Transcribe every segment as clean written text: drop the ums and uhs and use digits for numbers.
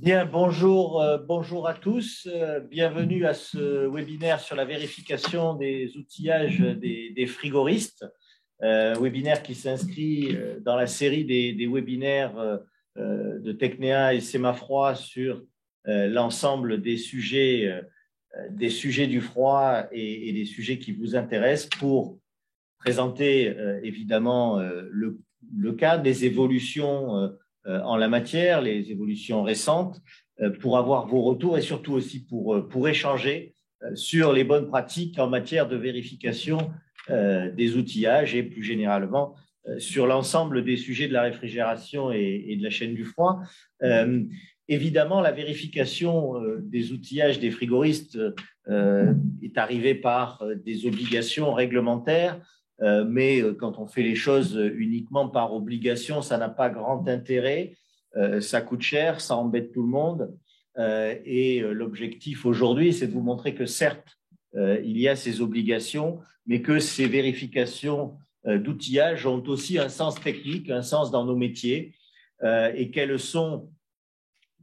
Bien, bonjour, bonjour à tous. Bienvenue à ce webinaire sur la vérification des outillages des frigoristes. Webinaire qui s'inscrit dans la série des webinaires de Technéa et Sémafroid sur l'ensemble des sujets du froid et des sujets qui vous intéressent pour présenter évidemment le cadre, les évolutions en la matière, les évolutions récentes, pour avoir vos retours et surtout aussi pour échanger sur les bonnes pratiques en matière de vérification des outillages et plus généralement sur l'ensemble des sujets de la réfrigération et de la chaîne du froid. Évidemment, la vérification des outillages des frigoristes est arrivée par des obligations réglementaires. Mais quand on fait les choses uniquement par obligation, ça n'a pas grand intérêt, ça coûte cher, ça embête tout le monde. Et l'objectif aujourd'hui, c'est de vous montrer que certes, il y a ces obligations, mais que ces vérifications d'outillage ont aussi un sens technique, un sens dans nos métiers, et qu'elles sont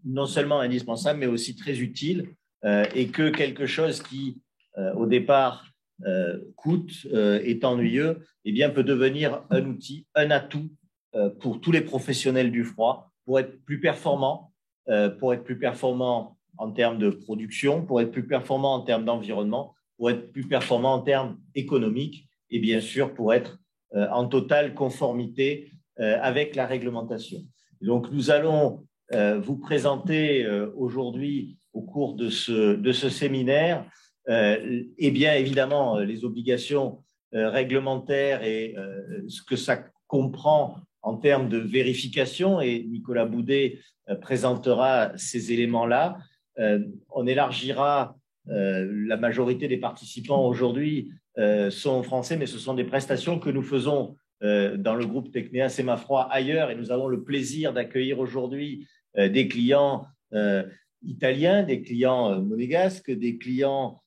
non seulement indispensables, mais aussi très utiles, et que quelque chose qui, au départ, coûte, est ennuyeux, eh bien, peut devenir un outil, un atout pour tous les professionnels du froid, pour être plus performants en termes de production, pour être plus performants en termes d'environnement, pour être plus performants en termes économiques et bien sûr pour être en totale conformité avec la réglementation. Donc, nous allons vous présenter aujourd'hui au cours de ce séminaire et bien évidemment les obligations réglementaires et ce que ça comprend en termes de vérification, et Nicolas Boudet présentera ces éléments-là. On élargira, la majorité des participants aujourd'hui sont français, mais ce sont des prestations que nous faisons dans le groupe Technéa Sémafroid ailleurs, et nous avons le plaisir d'accueillir aujourd'hui des clients italiens, des clients monégasques, des clients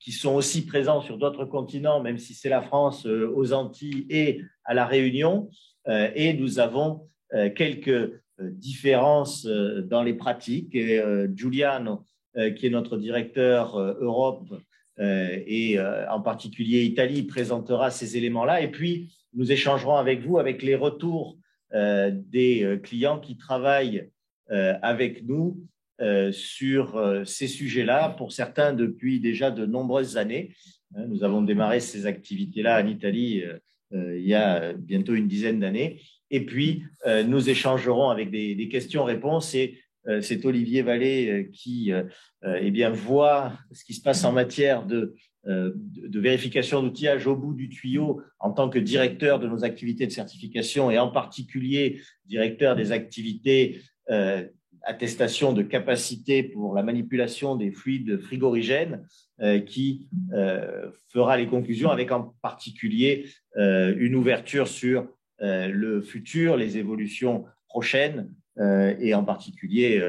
qui sont aussi présents sur d'autres continents, même si c'est la France, aux Antilles et à La Réunion. Et nous avons quelques différences dans les pratiques. Et Giuliano, qui est notre directeur Europe et en particulier Italie, présentera ces éléments-là. Et puis, nous échangerons avec vous avec les retours des clients qui travaillent avec nous sur ces sujets-là, pour certains depuis déjà de nombreuses années. Nous avons démarré ces activités-là en Italie il y a bientôt une dizaine d'années. Et puis, nous échangerons avec des questions-réponses, et c'est Olivier Vallée qui eh bien, voit ce qui se passe en matière de vérification d'outillage au bout du tuyau en tant que directeur de nos activités de certification et en particulier directeur des activités attestation de capacité pour la manipulation des fluides frigorigènes qui fera les conclusions avec en particulier une ouverture sur le futur, les évolutions prochaines et en particulier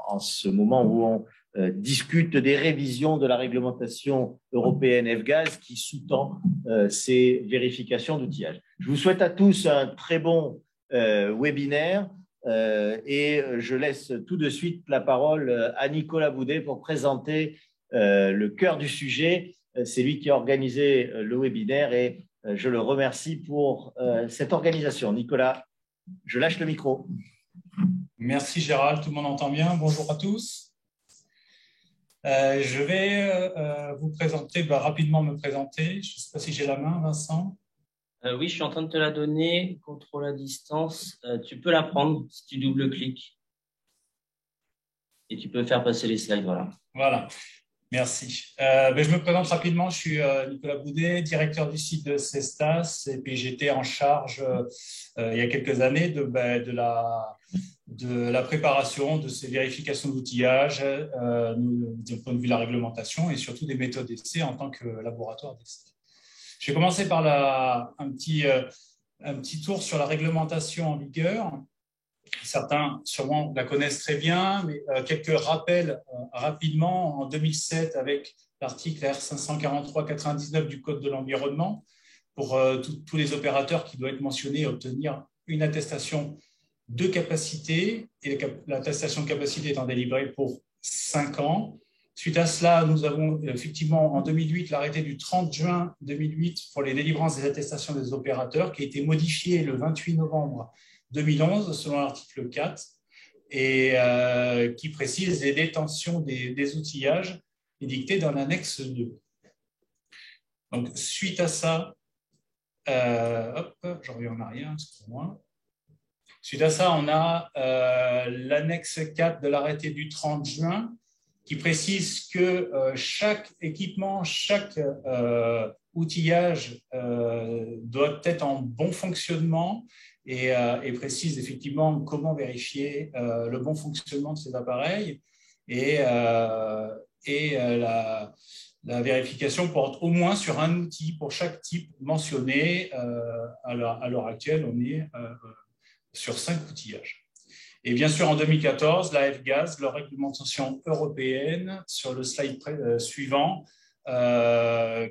en ce moment où on discute des révisions de la réglementation européenne F-Gaz qui sous-tend ces vérifications d'outillage. Je vous souhaite à tous un très bon webinaire. Et je laisse tout de suite la parole à Nicolas Boudet pour présenter le cœur du sujet. C'est lui qui a organisé le webinaire et je le remercie pour cette organisation. Nicolas, je lâche le micro. Merci Gérald, tout le monde entend bien. Bonjour à tous. Je vais vous présenter, rapidement me présenter. Je ne sais pas si j'ai la main, Vincent. Oui, je suis en train de te la donner. Contrôle à distance. Tu peux la prendre si tu double-cliques. Et tu peux faire passer les slides. Voilà. Voilà. Merci. Je me présente rapidement. Je suis Nicolas Boudet, directeur du site de Cestas. Et puis j'étais en charge il y a quelques années de la préparation de ces vérifications d'outillage du point de vue de la réglementation et surtout des méthodes d'essai en tant que laboratoire d'essai. Je vais commencer par un petit tour sur la réglementation en vigueur. Certains sûrement la connaissent très bien, mais quelques rappels rapidement. En 2007, avec l'article R543-99 du Code de l'environnement pour tous les opérateurs qui doivent être mentionnés et obtenir une attestation de capacité, et l'attestation de capacité étant délivrée pour 5 ans. Suite à cela, nous avons effectivement en 2008 l'arrêté du 30 juin 2008 pour les délivrances des attestations des opérateurs qui a été modifié le 28 novembre 2011 selon l'article 4 et qui précise les détentions des outillages édictés dans l'annexe 2. Donc, suite à ça, je reviens en arrière, excusez-moi. Suite à ça, on a l'annexe 4 de l'arrêté du 30 juin qui précise que chaque équipement, chaque outillage doit être en bon fonctionnement et précise effectivement comment vérifier le bon fonctionnement de ces appareils. Et la vérification porte au moins sur un outil pour chaque type mentionné. À l'heure actuelle, on est sur 5 outillages. Et bien sûr, en 2014, la F-Gaz, leur réglementation européenne, sur le slide suivant,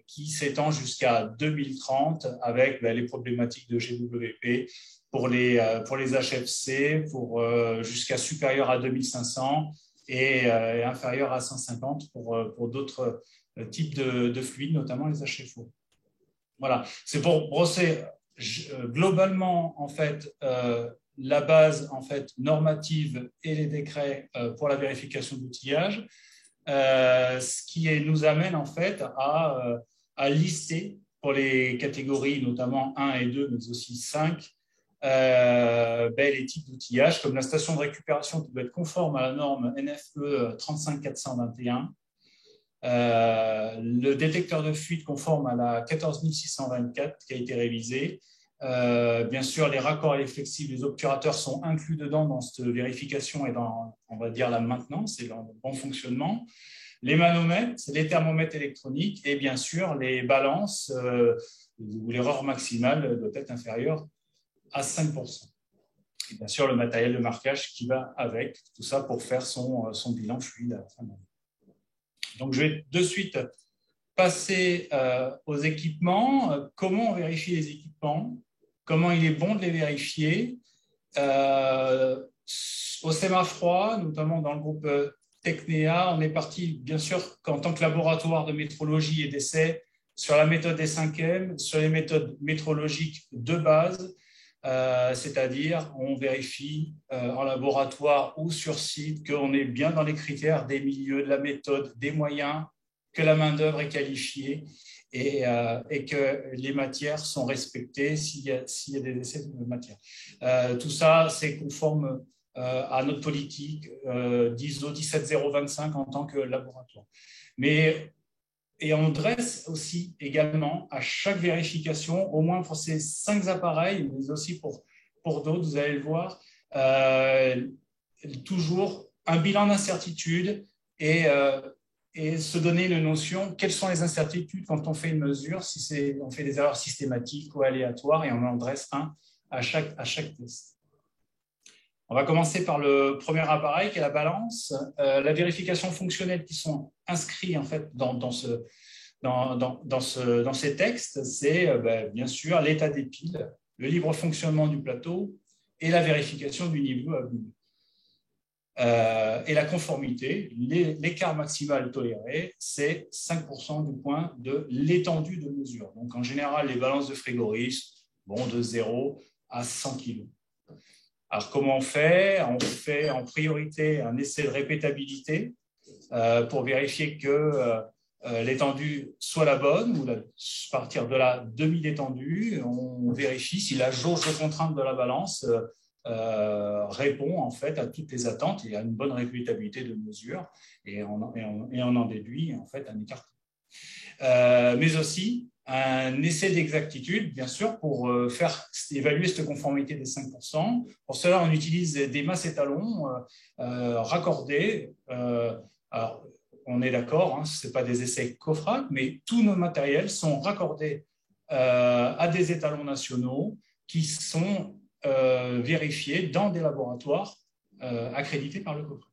qui s'étend jusqu'à 2030 avec les problématiques de GWP pour les HFC, jusqu'à supérieur à 2500 et inférieur à 150 pour d'autres types de fluides, notamment les HFO. Voilà, c'est pour brosser globalement, en fait, la base en fait, normative et les décrets pour la vérification d'outillage, ce qui nous amène en fait à lister pour les catégories notamment 1 et 2, mais aussi 5, les types d'outillage, comme la station de récupération qui doit être conforme à la norme NFE 35421, le détecteur de fuite conforme à la 14624 qui a été révisée. Bien sûr, les raccords et les flexibles, les obturateurs sont inclus dedans dans cette vérification et dans, on va dire, la maintenance et dans le bon fonctionnement. Les manomètres, les thermomètres électroniques et bien sûr les balances où l'erreur maximale doit être inférieure à 5%. Et bien sûr, le matériel de marquage qui va avec, tout ça pour faire son bilan fluide à la fin de l'année. Donc, je vais de suite passer aux équipements. Comment on vérifie les équipements? Comment il est bon de les vérifier? Au SEMAFROID, notamment dans le groupe Technéa, on est parti, bien sûr, en tant que laboratoire de métrologie et d'essai, sur la méthode des 5M, sur les méthodes métrologiques de base, c'est-à-dire on vérifie en laboratoire ou sur site qu'on est bien dans les critères des milieux, de la méthode, des moyens, que la main-d'œuvre est qualifiée et que les matières sont respectées s'il y a des essais de matière. Tout ça, c'est conforme à notre politique d'ISO 17025 en tant que laboratoire. Et on dresse aussi également à chaque vérification, au moins pour ces 5 appareils, mais aussi pour d'autres, vous allez le voir, toujours un bilan d'incertitude et se donner une notion, quelles sont les incertitudes quand on fait une mesure, si on fait des erreurs systématiques ou aléatoires, et on en dresse un à chaque test. On va commencer par le premier appareil qui est la balance. La vérification fonctionnelle qui sont inscrits en fait dans ces textes, c'est bien sûr l'état des piles, le libre fonctionnement du plateau et la vérification du niveau à venir. Et la conformité, l'écart maximal toléré, c'est 5% du point de l'étendue de mesure. Donc en général, les balances de frigoristes vont de 0 à 100 kg. Alors, comment on fait? On fait en priorité un essai de répétabilité pour vérifier que l'étendue soit la bonne, ou à partir de la demi-étendue, on vérifie si la jauge de contrainte de la balance répond en fait à toutes les attentes et à une bonne répétabilité de mesure, et on en déduit en fait un écart. Mais aussi un essai d'exactitude, bien sûr, pour faire évaluer cette conformité des 5%. Pour cela, on utilise des masses étalons raccordés. Alors, on est d'accord, hein, ce n'est pas des essais COFRAC, mais tous nos matériels sont raccordés à des étalons nationaux qui sont vérifiés dans des laboratoires accrédités par le COFRAC.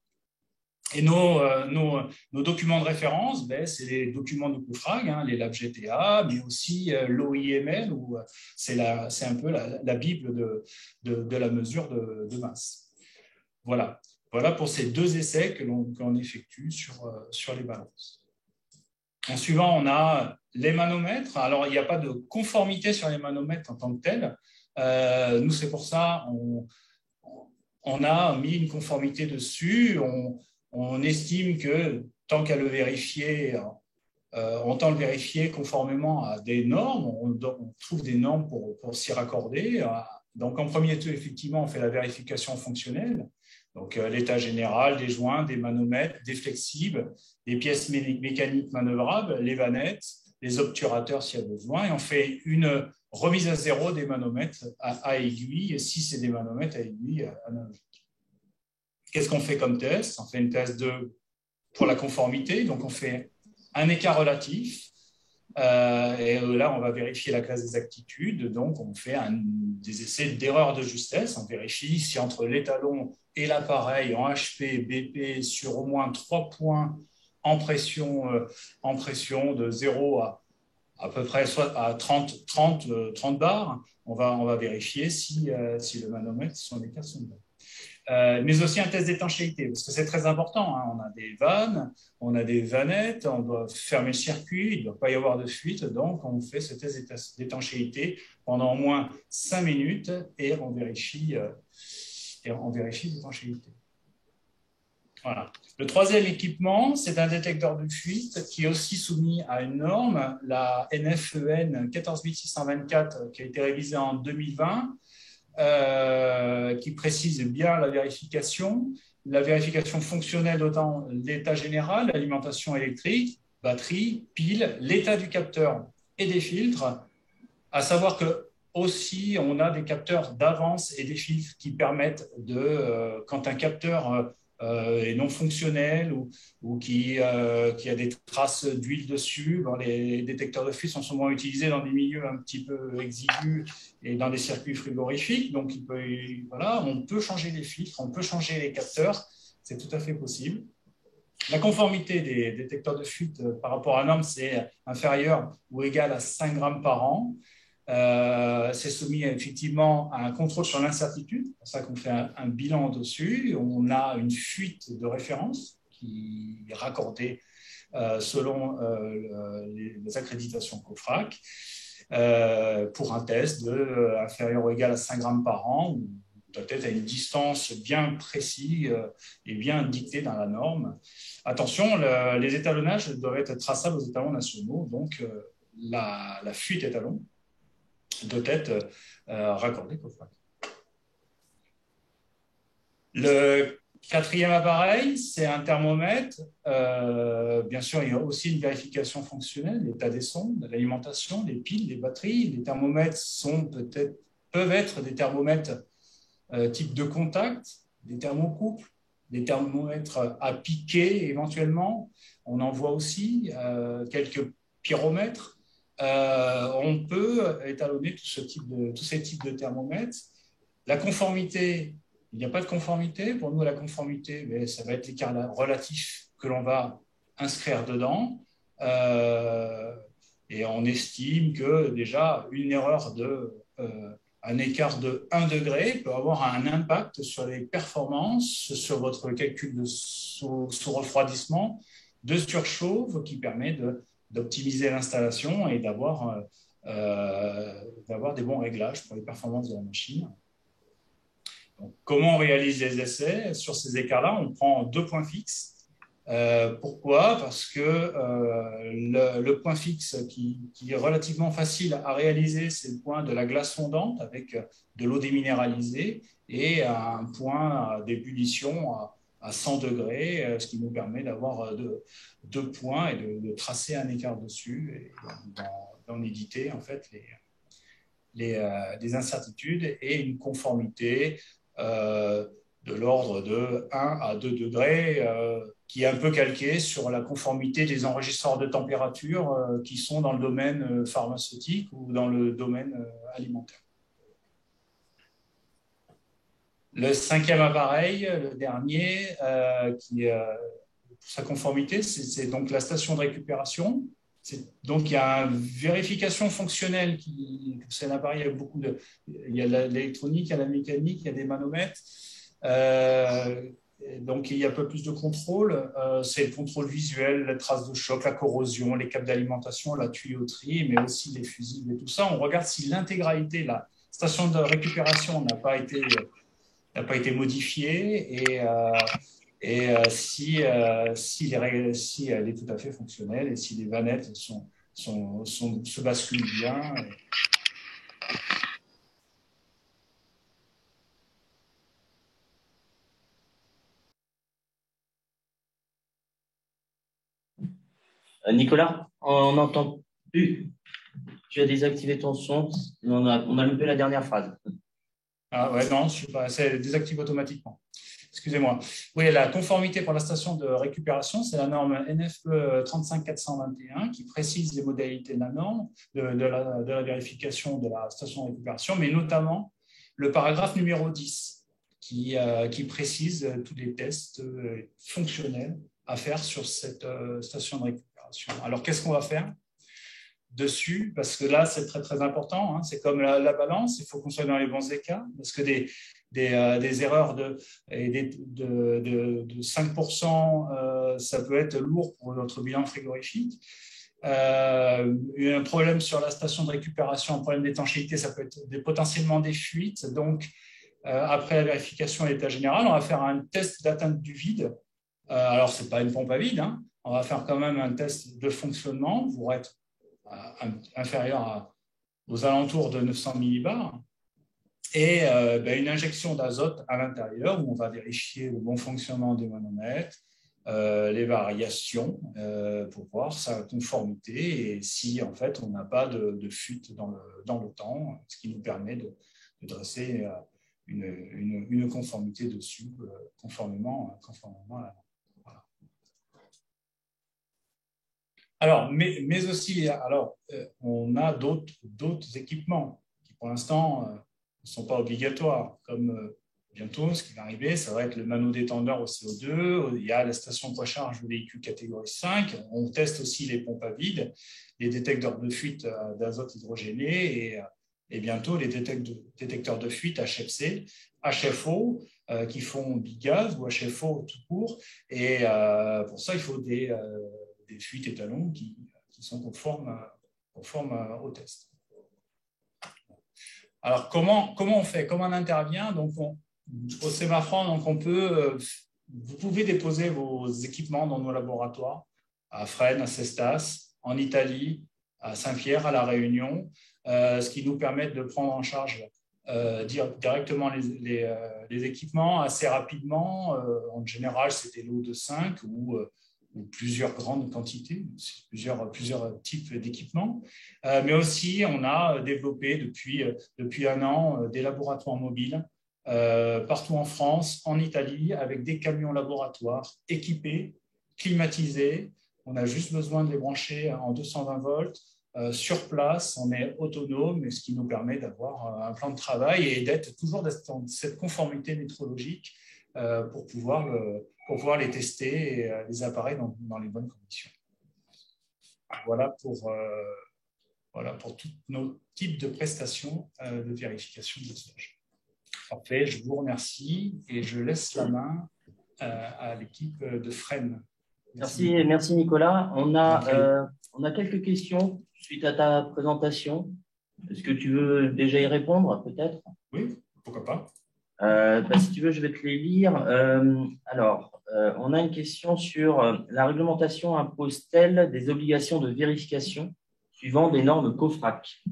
Et nos documents de référence, ben, c'est les documents de COFRAG, hein, les labs GTA, mais aussi l'OIML, où c'est un peu la Bible de la mesure de masse. Voilà. Voilà pour ces deux essais que l'on effectue sur les balances. En suivant, on a les manomètres. Alors, il n'y a pas de conformité sur les manomètres en tant que tel. Nous, c'est pour ça on a mis une conformité dessus. On estime que tant qu'à le vérifier, on le vérifier conformément à des normes. On trouve des normes pour s'y raccorder. Donc, en premier temps, effectivement, on fait la vérification fonctionnelle. Donc, l'état général des joints, des manomètres, des flexibles, des pièces mécaniques manœuvrables, les vannettes, les obturateurs s'il y a besoin. Et on fait une remise à zéro des manomètres à aiguille, si c'est des manomètres à aiguille analogique. Qu'est-ce qu'on fait comme test? On fait une test pour la conformité. Donc, on fait un écart relatif. Et là, on va vérifier la classe d'exactitude. Donc, on fait des essais d'erreur de justesse. On vérifie si entre l'étalon et l'appareil en HP, BP, sur au moins 3 points en pression de 0 à peu près soit à 30 bars, on va vérifier si le manomètre, son écart sont bons. Mais aussi un test d'étanchéité, parce que c'est très important. Hein. On a des vannes, on a des vannettes, on doit fermer le circuit, il ne doit pas y avoir de fuite, donc on fait ce test d'étanchéité pendant au moins 5 minutes et on vérifie l'étanchéité. Voilà. Le troisième équipement, c'est un détecteur de fuite qui est aussi soumis à une norme, la NFEN 14624, qui a été révisée en 2020. Qui précise bien la vérification fonctionnelle d'autant l'état général, l'alimentation électrique, batterie, pile, l'état du capteur et des filtres, à savoir que aussi on a des capteurs d'avance et des filtres qui permettent quand un capteur est non fonctionnel ou qui a des traces d'huile dessus. Les détecteurs de fuite sont souvent utilisés dans des milieux un petit peu exigus et dans des circuits frigorifiques. Donc, on peut changer les filtres, on peut changer les capteurs. C'est tout à fait possible. La conformité des détecteurs de fuite par rapport à la norme, c'est inférieur ou égal à 5 grammes par an. C'est soumis effectivement à un contrôle sur l'incertitude. C'est pour ça qu'on fait un bilan dessus. On a une fuite de référence qui est raccordée selon les accréditations COFRAC pour un test inférieur ou égal à 5 grammes par an, ou peut-être à une distance bien précise et bien dictée dans la norme. Attention, les étalonnages doivent être traçables aux étalons nationaux, donc la fuite étalon doit être raccordée COFRAC. Le quatrième appareil, c'est un thermomètre. Bien sûr, il y a aussi une vérification fonctionnelle, l'état des sondes, l'alimentation, les piles, les batteries. Les thermomètres peuvent être des thermomètres type de contact, des thermocouples, des thermomètres à piquer éventuellement. On en voit aussi quelques pyromètres. On peut étalonner tous ces types de thermomètres. La conformité, il n'y a pas de conformité. Pour nous, la conformité, ça va être l'écart relatif que l'on va inscrire dedans. Et on estime que déjà une erreur un écart de 1 degré peut avoir un impact sur les performances, sur votre calcul de sous-refroidissement, de surchauffe, qui permet d'optimiser l'installation et d'avoir des bons réglages pour les performances de la machine. Donc, comment on réalise les essais? Sur ces écarts-là, on prend 2 points fixes. Pourquoi? Parce que le point fixe qui est relativement facile à réaliser, c'est le point de la glace fondante avec de l'eau déminéralisée et un point d'ébullition à 100 degrés, ce qui nous permet d'avoir 2 points et de tracer un écart dessus et d'en éditer en fait les incertitudes et une conformité de l'ordre de 1 à 2 degrés, qui est un peu calqué sur la conformité des enregistreurs de température qui sont dans le domaine pharmaceutique ou dans le domaine alimentaire. Le 5e appareil, le dernier, qui sa conformité, c'est donc la station de récupération. Donc, il y a une vérification fonctionnelle. C'est un appareil avec beaucoup de… Il y a l'électronique, il y a la mécanique, il y a des manomètres. Donc, il y a un peu plus de contrôle. C'est le contrôle visuel, les traces de choc, la corrosion, les câbles d'alimentation, la tuyauterie, mais aussi les fusibles et tout ça. On regarde si l'intégralité, la station de récupération n'a pas été modifiée si elle est tout à fait fonctionnelle et si les vannettes se basculent bien. Nicolas, on n'entend plus. Tu as désactivé ton son. On a loupé la dernière phrase. Ah ouais, non, je sais pas, c'est désactivé automatiquement. Excusez-moi. Oui, la conformité pour la station de récupération, c'est la norme NFE 35421 qui précise les modalités de la norme, de la vérification de la station de récupération, mais notamment le paragraphe numéro 10 qui précise tous les tests fonctionnels à faire sur cette station de récupération. Alors, qu'est-ce qu'on va faire dessus, parce que là, c'est très, très important. Hein. C'est comme la balance, il faut qu'on soit dans les bons écarts, parce que des erreurs de 5%, ça peut être lourd pour notre bilan frigorifique. Un problème sur la station de récupération, un problème d'étanchéité, ça peut être potentiellement des fuites. Donc, après la vérification à l'état général, on va faire un test d'atteinte du vide. Alors, ce n'est pas une pompe à vide. Hein. On va faire quand même un test de fonctionnement pour être inférieur aux alentours de 900 millibars, et une injection d'azote à l'intérieur où on va vérifier le bon fonctionnement des manomètres, les variations pour voir sa conformité et si en fait on n'a pas de fuite dans le temps, ce qui nous permet de dresser une conformité dessus conformément à la… Alors, mais aussi, on a d'autres équipements qui, pour l'instant, ne sont pas obligatoires, comme bientôt, ce qui va arriver, ça va être le manodétendeur au CO2, il y a la station poids-charge de véhicule catégorie 5, on teste aussi les pompes à vide, les détecteurs de fuite d'azote hydrogéné et bientôt les détecteurs de fuite HFC, HFO, qui font bigaz ou HFO tout court, et pour ça, il faut des fuites étalons qui sont conformes au test. Alors, comment on fait? Comment on intervient? Donc, au Sémafran, donc vous pouvez déposer vos équipements dans nos laboratoires à Fresnes, à Cestas, en Italie, à Saint-Pierre, à La Réunion, ce qui nous permet de prendre en charge directement les équipements assez rapidement. En général, c'est des lots de 5 ou plusieurs grandes quantités, plusieurs types d'équipements. Mais aussi, on a développé depuis un an des laboratoires mobiles partout en France, en Italie, avec des camions laboratoires équipés, climatisés. On a juste besoin de les brancher en 220 volts. Sur place, on est autonome, ce qui nous permet d'avoir un plan de travail et d'être toujours dans cette conformité métrologique pour pouvoir les tester et les appareils dans les bonnes conditions. Voilà pour tous nos types de prestations de vérification de stage. Parfait, je vous remercie et je laisse la main à l'équipe de Fresnes. Merci Nicolas. On a quelques questions suite à ta présentation. Est-ce que tu veux déjà y répondre, peut-être? Oui, pourquoi pas. Si tu veux, je vais te les lire. On a une question sur la réglementation impose-t-elle des obligations de vérification suivant des normes COFRAC?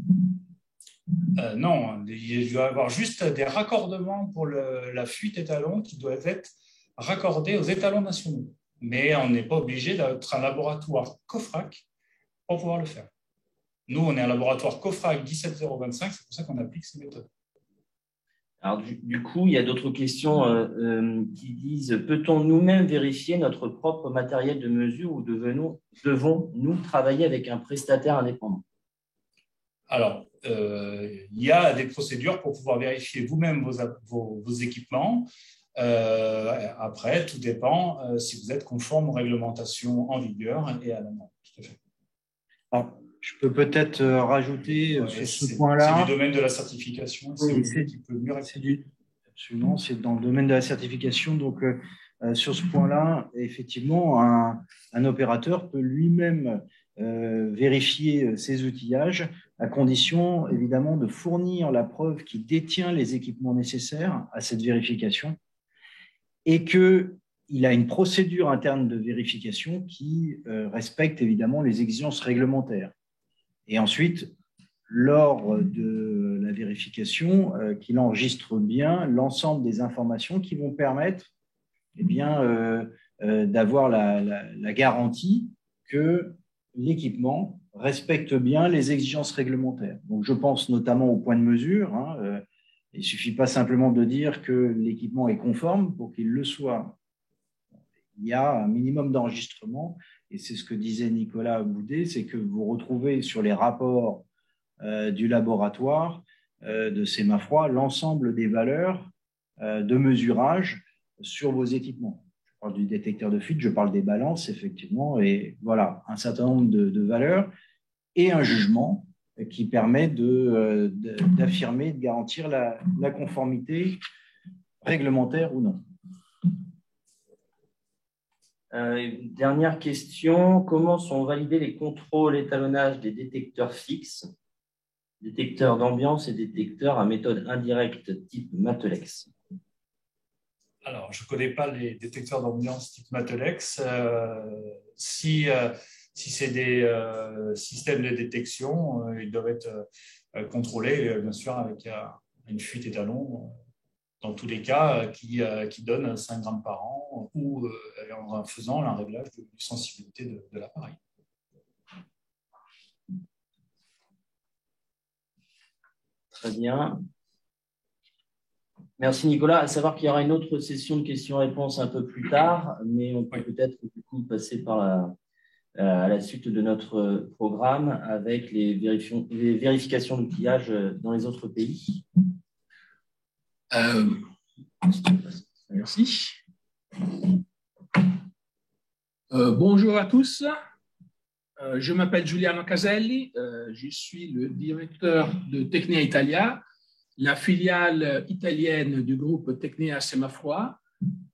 Non, il doit y avoir juste des raccordements pour la fuite étalon qui doivent être raccordés aux étalons nationaux. Mais on n'est pas obligé d'être un laboratoire COFRAC pour pouvoir le faire. Nous, on est un laboratoire COFRAC 17025, c'est pour ça qu'on applique ces méthodes. Alors, du coup, il y a d'autres questions qui disent « Peut-on nous-mêmes vérifier notre propre matériel de mesure ou devons-nous travailler avec un prestataire indépendant ?» Alors, il y a des procédures pour pouvoir vérifier vous-même vos équipements. Après, tout dépend si vous êtes conforme aux réglementations en vigueur et à la norme. Tout à fait. Alors, je peux peut-être rajouter sur ce point-là. C'est du domaine de la certification. Oui, c'est qui peut mieux répondre. Absolument, c'est dans le domaine de la certification. Donc, sur ce point-là, effectivement, un opérateur peut lui-même vérifier ses outillages à condition, évidemment, de fournir la preuve qu'il détient les équipements nécessaires à cette vérification et qu'il a une procédure interne de vérification qui respecte évidemment les exigences réglementaires. Et ensuite, lors de la vérification, qu'il enregistre bien l'ensemble des informations qui vont permettre d'avoir la garantie que l'équipement respecte bien les exigences réglementaires. Donc, je pense notamment au point de mesure. Il ne suffit pas simplement de dire que l'équipement est conforme pour qu'il le soit. Il y a un minimum d'enregistrement, et c'est ce que disait Nicolas Boudet, c'est que vous retrouvez sur les rapports du laboratoire de Sémafroid l'ensemble des valeurs de mesurage sur vos équipements. Je parle du détecteur de fuite, je parle des balances, effectivement, et voilà, un certain nombre de valeurs et un jugement qui permet d'affirmer, de garantir la conformité réglementaire ou non. Dernière question, comment sont validés les contrôles étalonnage des détecteurs fixes, détecteurs d'ambiance et détecteurs à méthode indirecte type Matelex? Alors, je ne connais pas les détecteurs d'ambiance type Matelex. Si c'est des systèmes de détection, ils doivent être contrôlés, bien sûr, avec une fuite étalon, dans tous les cas, qui donne 5 grammes par an ou en faisant un réglage de sensibilité de l'appareil. Très bien. Merci Nicolas. À savoir qu'il y aura une autre session de questions-réponses un peu plus tard, mais on peut peut-être du coup passer à la suite de notre programme avec les vérifications d'outillage dans les autres pays. Merci. Bonjour à tous. Je m'appelle Giuliano Caselli. Je suis le directeur de Tecnia Italia, la filiale italienne du groupe Tecnia Sémafroid.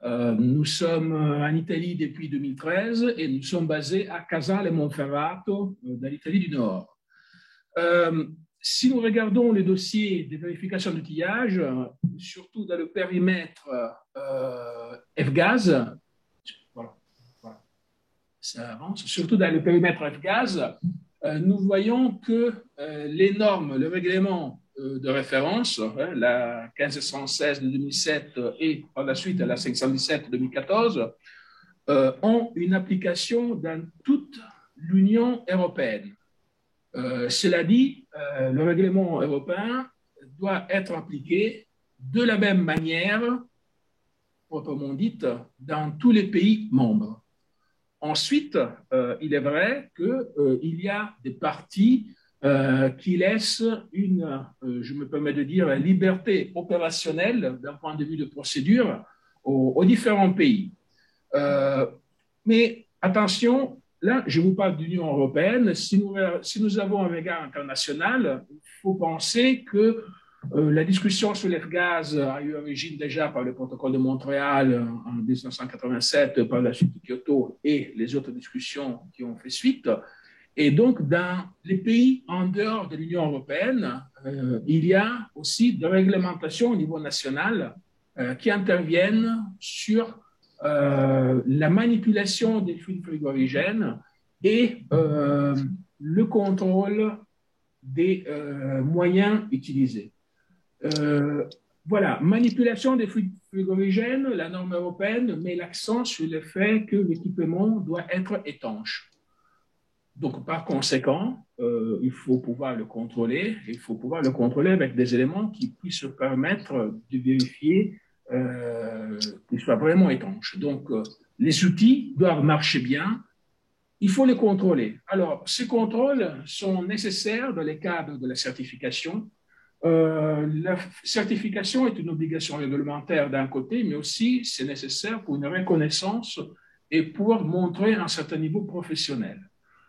Nous sommes en Italie depuis 2013 et nous sommes basés à Casale Monferrato, dans l'Italie du Nord. Si nous regardons les dossiers de vérification d'outillage, surtout dans le périmètre F-Gaz, ça avance, surtout dans le périmètre F-Gaz, nous voyons que les normes, le règlement de référence, la 1516 de 2007 et par la suite la 517 de 2014, ont une application dans toute l'Union européenne. Cela dit, le règlement européen doit être appliqué de la même manière, proprement dite, dans tous les pays membres. Ensuite, il est vrai qu'il y a des parties qui laissent je me permets de dire, liberté opérationnelle d'un point de vue de procédure aux différents pays. Mais attention, là, je vous parle de l'Union européenne. Si nous avons un regard international, il faut penser que la discussion sur les gaz a eu origine déjà par le protocole de Montréal en 1987, par la suite de Kyoto et les autres discussions qui ont fait suite. Et donc, dans les pays en dehors de l'Union européenne, il y a aussi des réglementations au niveau national qui interviennent sur la manipulation des fluides frigorigènes et le contrôle des moyens utilisés. Voilà, manipulation des fluides frigorigènes, la norme européenne met l'accent sur le fait que l'équipement doit être étanche. Donc, par conséquent, il faut pouvoir le contrôler. Il faut pouvoir le contrôler avec des éléments qui puissent permettre de vérifier qu'il soit vraiment étanche. Donc, les outils doivent marcher bien. Il faut les contrôler. Alors, ces contrôles sont nécessaires dans les cadres de la certification La certification est une obligation réglementaire d'un côté, mais aussi c'est nécessaire pour une reconnaissance et pour montrer un certain niveau professionnel.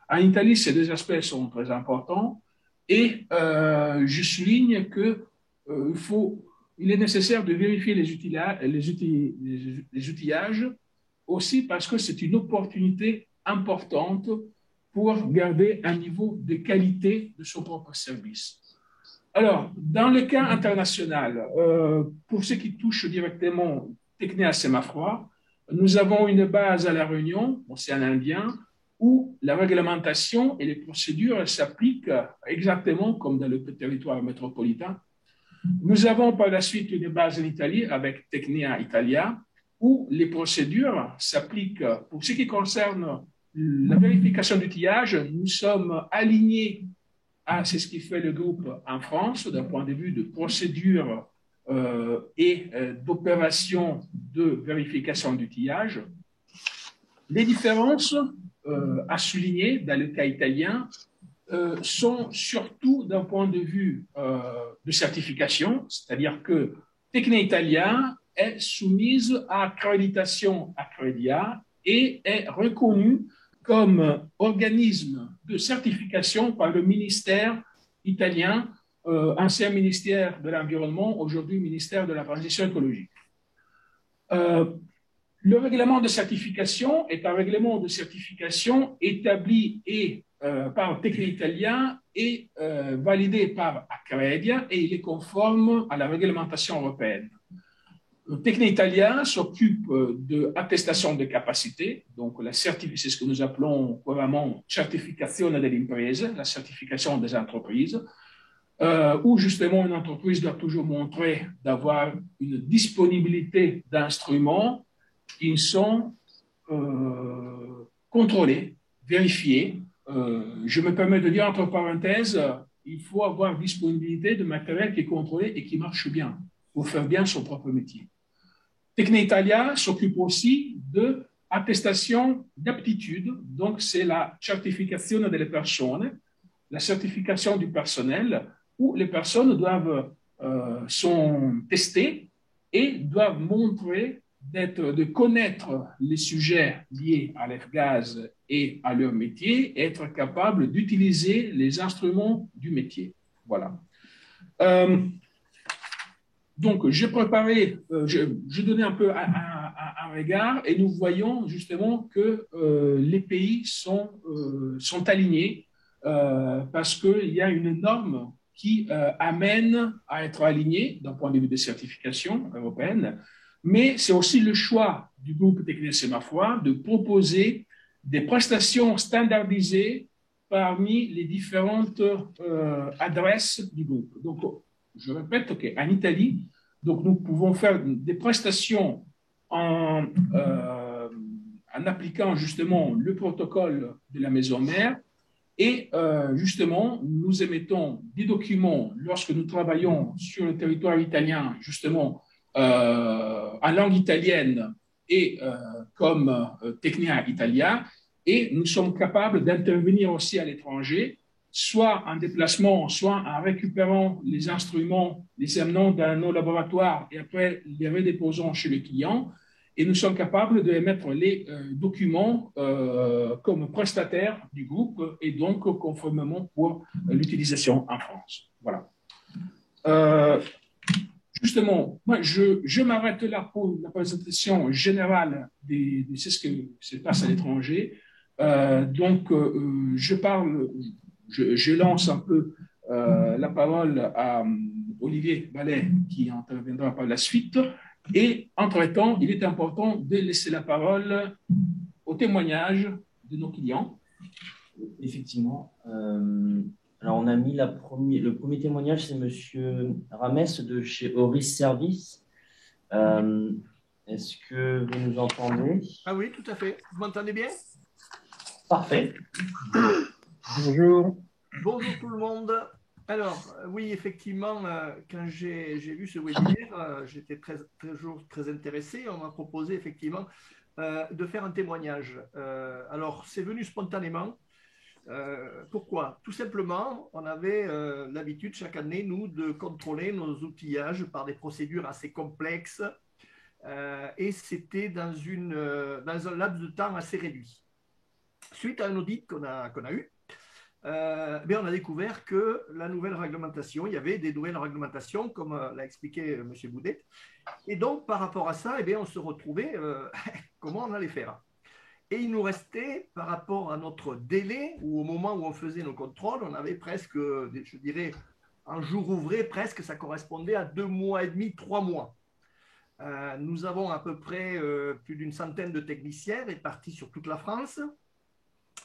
En Italie, ces deux aspects sont très importants et je souligne que il est nécessaire de vérifier les outillages aussi parce que c'est une opportunité importante pour garder un niveau de qualité de son propre service. Alors, dans le cas international, pour ce qui touche directement Tecnea Sémafroid, nous avons une base à La Réunion, océan Indien, où la réglementation et les procédures s'appliquent exactement comme dans le territoire métropolitain. Nous avons par la suite une base en Italie avec Tecnea Italia, où les procédures s'appliquent. Pour ce qui concerne la vérification d'outillage, nous sommes alignés c'est ce qui fait le groupe en France d'un point de vue de procédure et d'opération de vérification d'outillage. Les différences à souligner dans le cas italien sont surtout d'un point de vue de certification, c'est-à-dire que Tecnea Italia est soumise à accréditation Accredia et est reconnue comme organisme de certification par le ministère italien, ancien ministère de l'Environnement, aujourd'hui ministère de la Transition écologique. Le règlement de certification est un règlement de certification établi par Tecnea Italia et validé par Accredia et il est conforme à la réglementation européenne. Tecnea Italia s'occupe de attestation de capacité, donc c'est ce que nous appelons couramment certificazione delle imprese, la certification des entreprises, où justement une entreprise doit toujours montrer d'avoir une disponibilité d'instruments qui sont contrôlés, vérifiés. Je me permets de dire entre parenthèses, il faut avoir disponibilité de matériel qui est contrôlé et qui marche bien pour faire bien son propre métier. Tecnea Italia s'occupe aussi de attestation d'aptitude, donc c'est la certificazione delle persone, la certification du personnel, où les personnes sont testées et doivent montrer de connaître les sujets liés à l'F-gaz et à leur métier, et être capable d'utiliser les instruments du métier. Voilà. Donc, j'ai préparé, je donnais un peu un regard et nous voyons justement que les pays sont alignés parce qu'il y a une norme qui amène à être aligné d'un point de vue de certification européenne, mais c'est aussi le choix du groupe Tecnea Sémafroid de proposer des prestations standardisées parmi les différentes adresses du groupe. Donc, je répète qu'en Italie, donc nous pouvons faire des prestations en appliquant justement le protocole de la maison mère et justement nous émettons des documents lorsque nous travaillons sur le territoire italien justement en langue italienne et comme Tecnea Italia et nous sommes capables d'intervenir aussi à l'étranger soit en déplacement, soit en récupérant les instruments, les amenant dans nos laboratoires et après les redéposant chez le client. Et nous sommes capables d'émettre les documents comme prestataires du groupe et donc conformément pour l'utilisation en France. Voilà. Justement, moi, je m'arrête là pour la présentation générale de ce qui se passe à l'étranger. Je lance un peu la parole à Olivier Ballet qui interviendra par la suite. Et entre-temps, il est important de laisser la parole au témoignage de nos clients. Effectivement. Alors, on a mis le premier témoignage, c'est Monsieur Ramès de chez Oris Service. Est-ce que vous nous entendez? Ah oui, tout à fait. Vous m'entendez bien? Parfait. Bonjour. Bonjour tout le monde. Alors, oui, effectivement, quand j'ai vu ce webinaire, j'étais toujours très intéressé. On m'a proposé effectivement de faire un témoignage. Alors, c'est venu spontanément. Pourquoi? Tout simplement, on avait l'habitude chaque année, nous, de contrôler nos outillages par des procédures assez complexes et c'était dans un laps de temps assez réduit. Suite à un audit qu'on a eu, on a découvert que la nouvelle réglementation, il y avait des nouvelles réglementations, comme l'a expliqué M. Boudet. Et donc, par rapport à ça, on se retrouvait comment on allait faire. Et il nous restait, par rapport à notre délai, ou au moment où on faisait nos contrôles, on avait presque, je dirais, un jour ouvré, presque, ça correspondait à 2 mois et demi, 3 mois. Nous avons à peu près plus d'une centaine de techniciens répartis sur toute la France,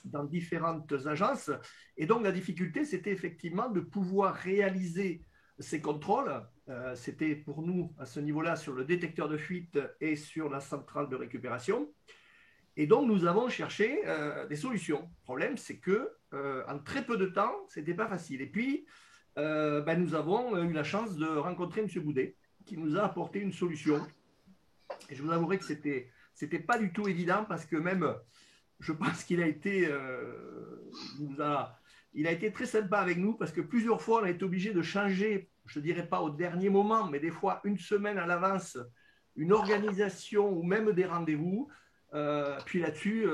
dans différentes agences. Et donc, la difficulté, c'était effectivement de pouvoir réaliser ces contrôles. C'était pour nous, à ce niveau-là, sur le détecteur de fuite et sur la centrale de récupération. Et donc, nous avons cherché des solutions. Le problème, c'est qu'en très peu de temps, ce n'était pas facile. Et puis, nous avons eu la chance de rencontrer M. Boudet, qui nous a apporté une solution. Et je vous avouerai que c'était pas du tout évident parce que même, je pense qu'il a été, il a été très sympa avec nous parce que plusieurs fois, on a été obligé de changer, je ne dirais pas au dernier moment, mais des fois une semaine à l'avance, une organisation ou même des rendez-vous. Puis là-dessus,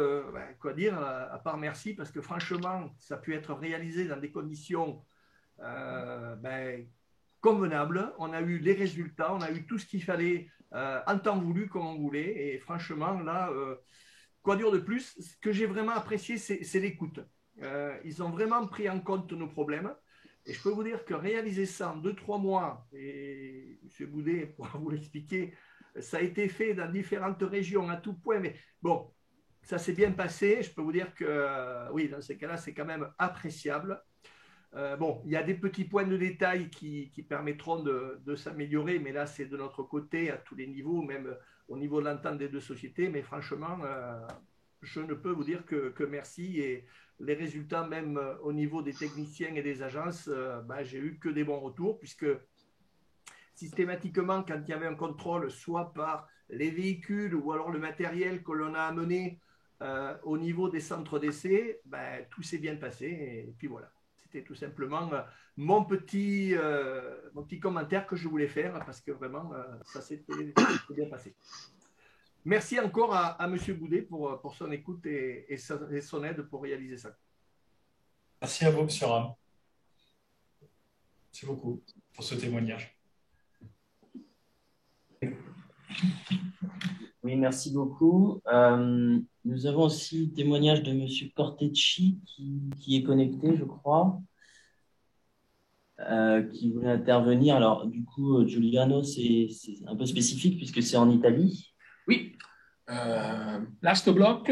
quoi dire, à part merci, parce que franchement, ça a pu être réalisé dans des conditions convenables. On a eu les résultats, on a eu tout ce qu'il fallait en temps voulu, comme on voulait. Et franchement, là, quoi dire de plus? Ce que j'ai vraiment apprécié, c'est l'écoute. Ils ont vraiment pris en compte nos problèmes. Et je peux vous dire que réaliser ça en 2-3 mois, et M. Boudet pourra vous l'expliquer, ça a été fait dans différentes régions à tout point, mais bon, ça s'est bien passé. Je peux vous dire que oui, dans ces cas-là, c'est quand même appréciable. Il y a des petits points de détail qui permettront de s'améliorer, mais là, c'est de notre côté à tous les niveaux, même au niveau de l'entente des deux sociétés. Mais franchement, je ne peux vous dire que merci. Et les résultats, même au niveau des techniciens et des agences, j'ai eu que des bons retours, puisque systématiquement, quand il y avait un contrôle, soit par les véhicules ou alors le matériel que l'on a amené au niveau des centres d'essai, tout s'est bien passé. Et puis voilà, c'était tout simplement mon petit commentaire que je voulais faire parce que vraiment, ça s'est bien passé. Merci encore à M. Boudet pour son écoute et son aide pour réaliser ça. Merci à vous, M. Ram. Merci beaucoup pour ce témoignage. Oui, merci beaucoup. Nous avons aussi le témoignage de M. Cortecci qui est connecté, je crois, qui voulait intervenir. Alors, du coup, Giuliano, c'est un peu spécifique puisque c'est en Italie. Oui. Plastobloc,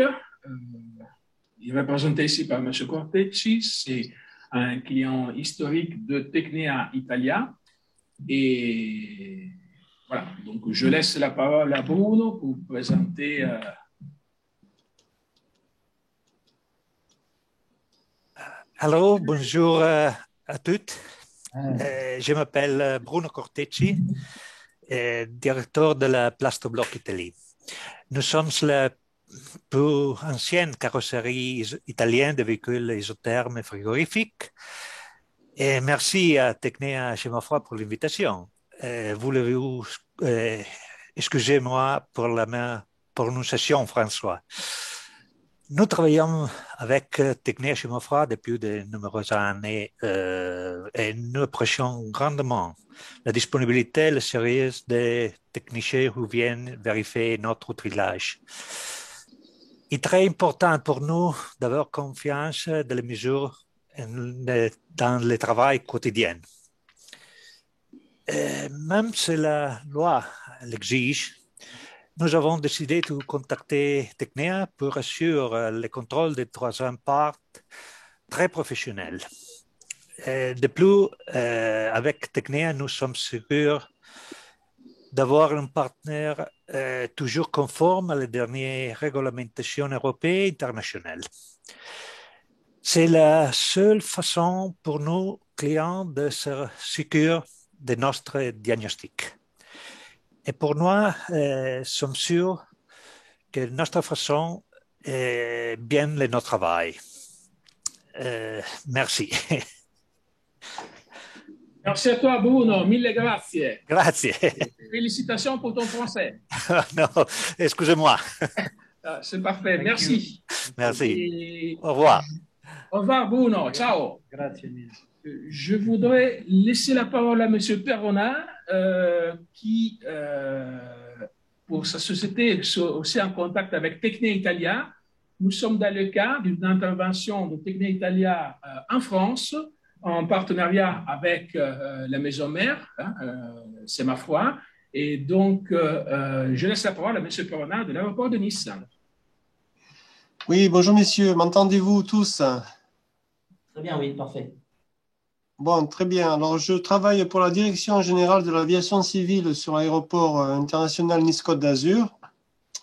il est représenté ici par M. Cortecci, c'est un client historique de Tecnea Italia. Et voilà, donc je laisse la parole à Bruno pour présenter. Allô, bonjour à toutes. Je m'appelle Bruno Cortecci, directeur de la Plastobloc Italie. Nous sommes la plus ancienne carrosserie italienne de véhicules isothermes et frigorifiques. Et merci à Tecnea Chemafroid pour l'invitation. Voulez-vous excusez-moi pour la prononciation, François. Nous travaillons avec Tecnea Chemafroid depuis de nombreuses années et nous apprécions grandement la disponibilité et le sérieux des techniciens qui viennent vérifier notre outillage. Il est très important pour nous d'avoir confiance dans les mesures dans le travail quotidien. Même si la loi l'exige, nous avons décidé de contacter Tecnea pour assurer le contrôle des troisième parties très professionnels. De plus, avec Tecnea, nous sommes sûrs d'avoir un partenaire toujours conforme à la dernière réglementation européenne et internationale. C'est la seule façon pour nos clients de se sécuriser de notre diagnostic. Et pour nous, sommes sûrs que notre façon est bien notre travail. Merci. Merci à toi, Bruno. Mille grazie. Grazie. Félicitations pour ton français. Non, excusez-moi. C'est parfait. Merci. Merci. Et Au revoir. au revoir, Bruno. Ciao. Grazie mille. Je voudrais laisser la parole à M. Perrona, qui, pour sa société, est aussi en contact avec Tecne Italia. Nous sommes dans le cadre d'une intervention de Tecne Italia en France, en partenariat avec la maison mère, c'est ma foi. Et donc, je laisse la parole à M. Perrona de l'aéroport de Nice. Oui, bonjour messieurs, m'entendez-vous tous? Très bien, oui, parfait. Bon, très bien. Alors, je travaille pour la Direction générale de l'aviation civile sur l'aéroport international Nice-Côte d'Azur.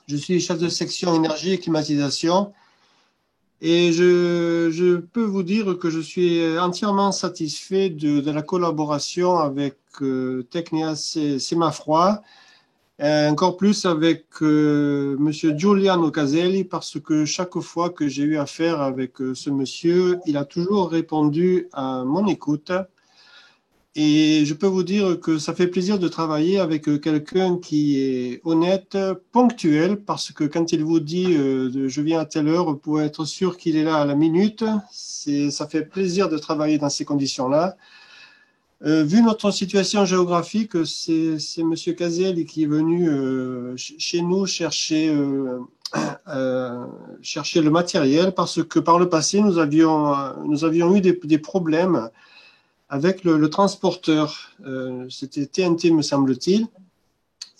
Je suis chef de section énergie et climatisation. Et je peux vous dire que je suis entièrement satisfait de la collaboration avec Tecnia Semafroid, encore plus avec monsieur Giuliano Caselli, parce que chaque fois que j'ai eu affaire avec ce monsieur, il a toujours répondu à mon écoute. Et je peux vous dire que ça fait plaisir de travailler avec quelqu'un qui est honnête, ponctuel, parce que quand il vous dit je viens à telle heure pour être sûr qu'il est là à la minute, ça fait plaisir de travailler dans ces conditions-là. Vu notre situation géographique, c'est M. Caselli qui est venu chez nous chercher le matériel, parce que par le passé, nous avions eu des problèmes avec le transporteur. C'était TNT, me semble-t-il.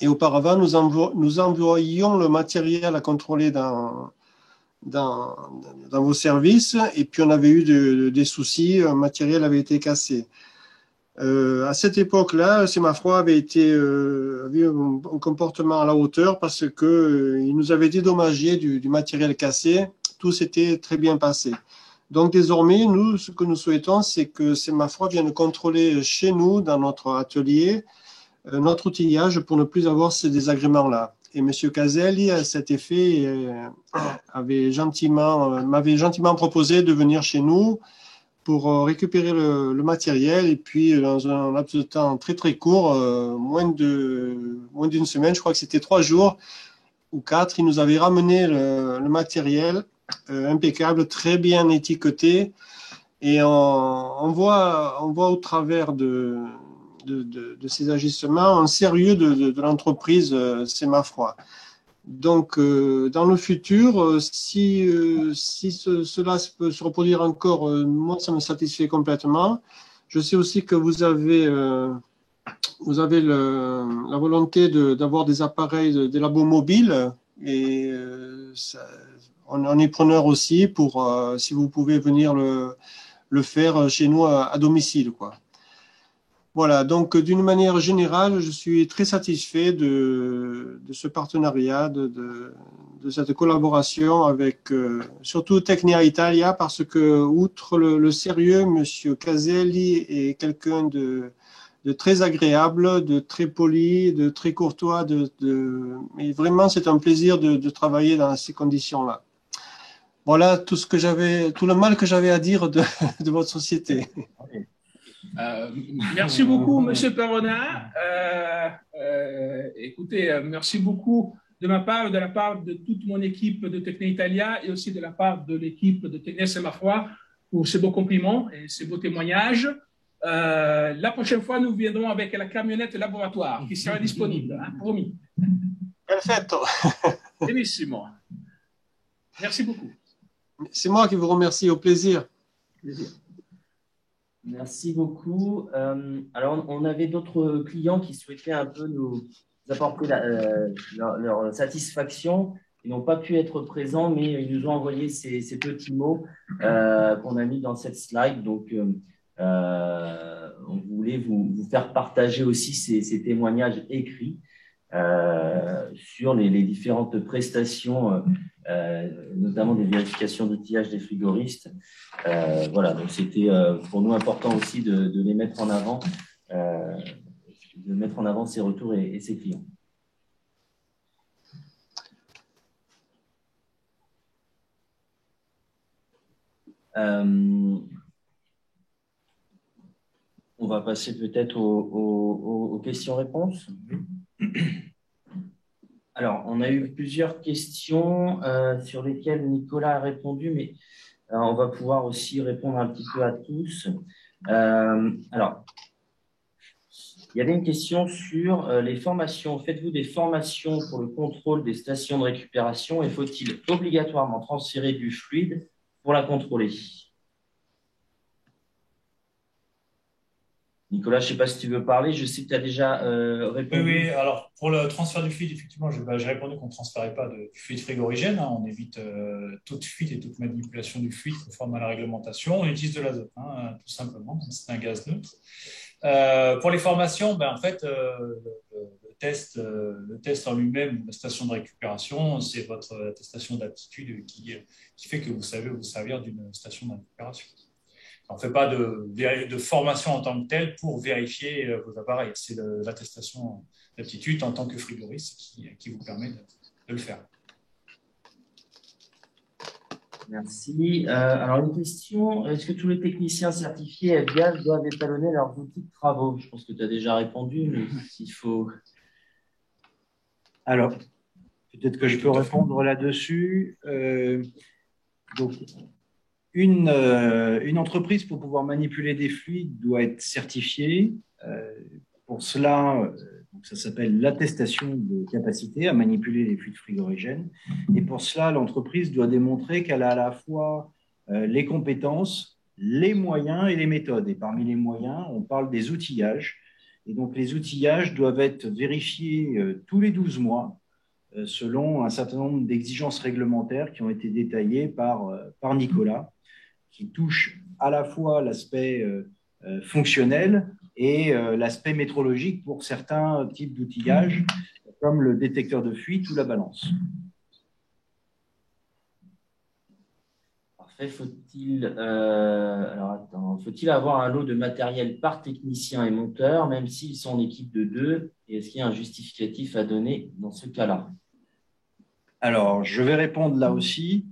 Et auparavant, nous envoyions le matériel à contrôler dans vos services. Et puis, on avait eu des soucis. Un matériel avait été cassé. À cette époque-là, Semafroid avait eu un comportement à la hauteur parce que il nous avait dédommagé du matériel cassé. Tout s'était très bien passé. Donc désormais, nous, ce que nous souhaitons, c'est que Semafroid vienne contrôler chez nous, dans notre atelier, notre outillage pour ne plus avoir ces désagréments-là. Et M. Caselli, à cet effet, m'avait gentiment proposé de venir chez nous pour récupérer le matériel, et puis dans un laps de temps très très court, moins d'une semaine, je crois que c'était 3 jours ou 4, il nous avait ramené le matériel impeccable, très bien étiqueté, et on voit au travers de ces agissements un sérieux de l'entreprise Semafroid. Donc, dans le futur, si cela peut se reproduire encore, moi, ça me satisfait complètement. Je sais aussi que vous avez la volonté d'avoir des appareils, des labos mobiles, et on est preneur aussi pour, si vous pouvez venir le faire chez nous à domicile, quoi. Voilà, donc d'une manière générale, je suis très satisfait de ce partenariat, de cette collaboration avec surtout Tecnia Italia, parce que, outre le sérieux, M. Caselli est quelqu'un de très agréable, de très poli, de très courtois. Mais vraiment, c'est un plaisir de travailler dans ces conditions-là. Voilà tout le mal que j'avais à dire de votre société. Merci beaucoup, M. Perrona. Écoutez, merci beaucoup de ma part, de la part de toute mon équipe de Tecne Italia et aussi de la part de l'équipe de Tecne Semafroid pour ces beaux compliments et ces beaux témoignages. La prochaine fois, nous viendrons avec la camionnette laboratoire qui sera disponible, hein, promis. Perfetto. Benissimo. Merci beaucoup. C'est moi qui vous remercie, au plaisir. Merci beaucoup. Alors, on avait d'autres clients qui souhaitaient un peu nous apporter leur satisfaction. Ils n'ont pas pu être présents, mais ils nous ont envoyé ces petits mots qu'on a mis dans cette slide. Donc, on voulait vous faire partager aussi ces témoignages écrits sur les différentes prestations, notamment des vérifications d'outillage des frigoristes. Voilà, donc c'était pour nous important aussi de les mettre en avant, de mettre en avant ces retours et ces clients. On va passer peut-être aux questions-réponses. Alors, on a eu plusieurs questions sur lesquelles Nicolas a répondu, mais on va pouvoir aussi répondre un petit peu à tous. Alors, il y avait une question sur les formations. Faites-vous des formations pour le contrôle des stations de récupération et faut-il obligatoirement transférer du fluide pour la contrôler? Nicolas, je ne sais pas si tu veux parler. Je sais que tu as déjà répondu. Oui, alors pour le transfert du fluide, effectivement, j'ai répondu qu'on ne transférait pas du fluide frigorigène. Hein. On évite toute fuite et toute manipulation du fluide conforme à la réglementation. On utilise de l'azote, hein, tout simplement. C'est un gaz neutre. Pour les formations, en fait, le test en lui-même, la station de récupération, c'est votre attestation d'aptitude qui fait que vous savez vous servir d'une station de récupération. On ne fait pas de formation en tant que telle pour vérifier vos appareils. C'est l'attestation d'aptitude en tant que frigoriste qui vous permet de le faire. Merci. Alors, une question, est-ce que tous les techniciens certifiés F-Gaz doivent étalonner leurs outils de travaux? Je pense que tu as déjà répondu, mais s'il faut… Alors, peut-être que je peux répondre là-dessus. Donc, une entreprise, pour pouvoir manipuler des fluides, doit être certifiée. Pour cela, ça s'appelle l'attestation de capacité à manipuler les fluides frigorigènes. Et pour cela, l'entreprise doit démontrer qu'elle a à la fois les compétences, les moyens et les méthodes. Et parmi les moyens, on parle des outillages. Et donc, les outillages doivent être vérifiés tous les 12 mois selon un certain nombre d'exigences réglementaires qui ont été détaillées par Nicolas, qui touchent à la fois l'aspect fonctionnel et l'aspect métrologique pour certains types d'outillages, comme le détecteur de fuite ou la balance. Parfait. Faut-il avoir un lot de matériel par technicien et monteur, même s'ils sont en équipe de 2? Et est-ce qu'il y a un justificatif à donner dans ce cas-là? Alors, je vais répondre là aussi.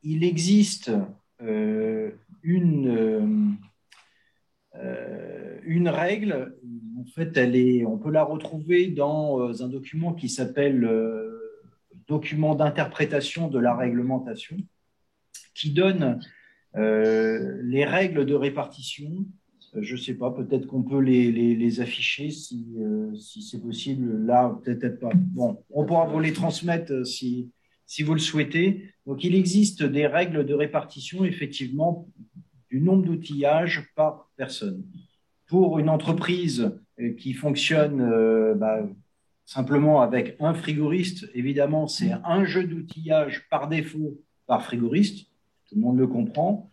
Il existe une règle, en fait, on peut la retrouver dans un document qui s'appelle document d'interprétation de la réglementation, qui donne les règles de répartition. Je ne sais pas, peut-être qu'on peut les afficher si c'est possible. Là, peut-être pas. Bon, on pourra vous les transmettre si vous le souhaitez. Donc, il existe des règles de répartition, effectivement, du nombre d'outillages par personne. Pour une entreprise qui fonctionne simplement avec un frigoriste, évidemment, c'est un jeu d'outillage par défaut par frigoriste. Tout le monde le comprend.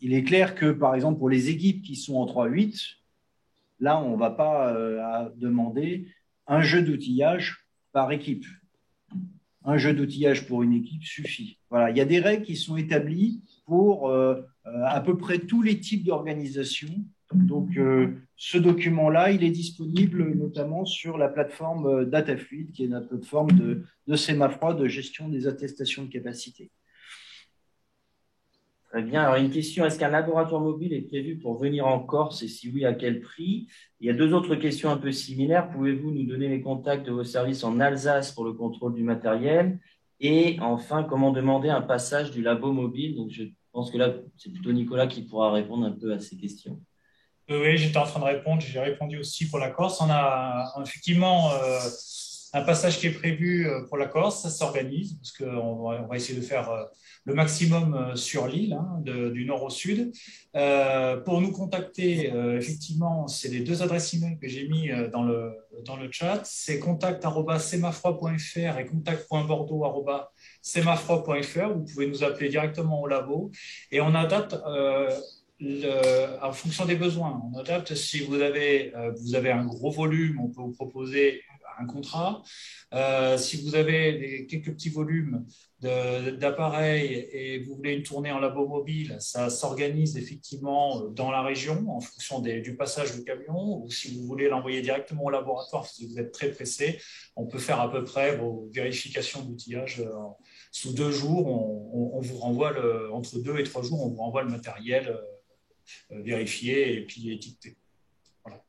Il est clair que, par exemple, pour les équipes qui sont en 3-8, là, on ne va pas demander un jeu d'outillage par équipe. Un jeu d'outillage pour une équipe suffit. Voilà, il y a des règles qui sont établies pour à peu près tous les types d'organisations. Donc, ce document-là, il est disponible notamment sur la plateforme DataFluid, qui est notre plateforme de Semafroid de gestion des attestations de capacité. Très bien. Alors, une question, est-ce qu'un laboratoire mobile est prévu pour venir en Corse et si oui, à quel prix? Il y a 2 autres questions un peu similaires. Pouvez-vous nous donner les contacts de vos services en Alsace pour le contrôle du matériel? Et enfin, comment demander un passage du labo mobile? Donc, je pense que là, c'est plutôt Nicolas qui pourra répondre un peu à ces questions. Oui, j'étais en train de répondre. J'ai répondu aussi pour la Corse. On a effectivement un passage qui est prévu pour la Corse. Ça s'organise parce qu'on va essayer de faire le maximum sur l'île, hein, du nord au sud. Pour nous contacter, effectivement, c'est les 2 adresses email que j'ai mis dans le chat. C'est contact@semafroid.fr et contact.bordeaux@semafroid.fr. Vous pouvez nous appeler directement au labo et on adapte en fonction des besoins. On adapte si vous avez un gros volume, on peut vous proposer un contrat. Si vous avez quelques petits volumes d'appareils et vous voulez une tournée en labo mobile, ça s'organise effectivement dans la région en fonction du passage du camion, ou si vous voulez l'envoyer directement au laboratoire, si vous êtes très pressé, on peut faire à peu près vos vérifications d'outillage sous 2 jours, on vous renvoie entre 2 et 3 jours, on vous renvoie le matériel vérifié et puis étiqueté. Voilà.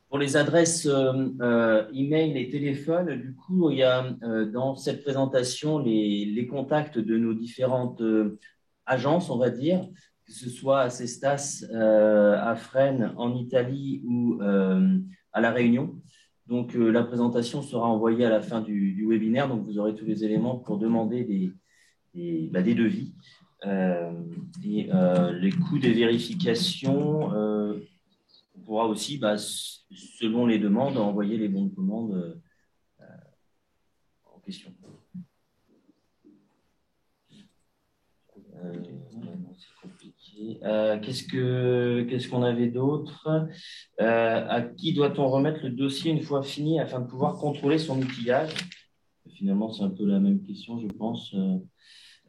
Pour les adresses email et téléphone, du coup, il y a dans cette présentation les contacts de nos différentes agences, on va dire, que ce soit à Cestas, à Fresnes, en Italie ou à La Réunion. Donc, la présentation sera envoyée à la fin du webinaire. Donc, vous aurez tous les éléments pour demander des devis. Les coûts des vérifications, on pourra aussi, selon les demandes, envoyer les bons de commande en question. C'est compliqué. Qu'est-ce qu'on avait d'autre? À qui doit-on remettre le dossier une fois fini afin de pouvoir contrôler son outillage? Finalement, c'est un peu la même question, je pense.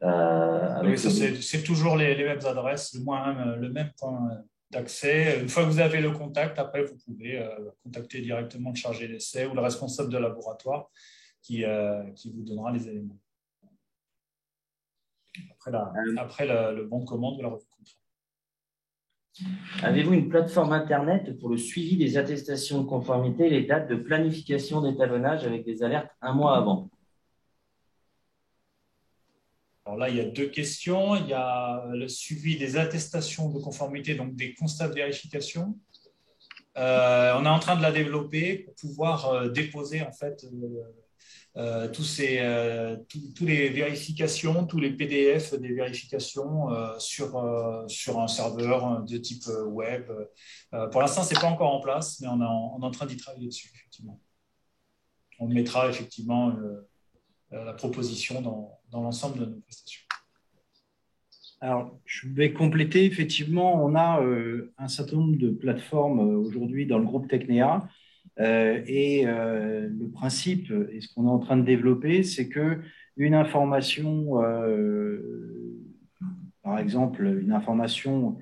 Oui, c'est toujours les mêmes adresses, le même point d'accès. Une fois que vous avez le contact, après, vous pouvez contacter directement le chargé d'essai ou le responsable de laboratoire qui vous donnera les éléments. Après le bon de commande ou la revue de contrat. Avez-vous une plateforme Internet pour le suivi des attestations de conformité et les dates de planification d'étalonnage avec des alertes un mois avant? Alors là, il y a 2 questions. Il y a le suivi des attestations de conformité, donc des constats de vérification. On est en train de la développer pour pouvoir déposer en fait tous les vérifications, tous les PDF des vérifications sur un serveur de type web. Pour l'instant, ce n'est pas encore en place, mais on est en train d'y travailler dessus, effectivement. On mettra effectivement la proposition dans l'ensemble de nos prestations. Alors, je vais compléter. Effectivement, on a un certain nombre de plateformes aujourd'hui dans le groupe Technea. Le principe, et ce qu'on est en train de développer, c'est qu'une information, par exemple, une information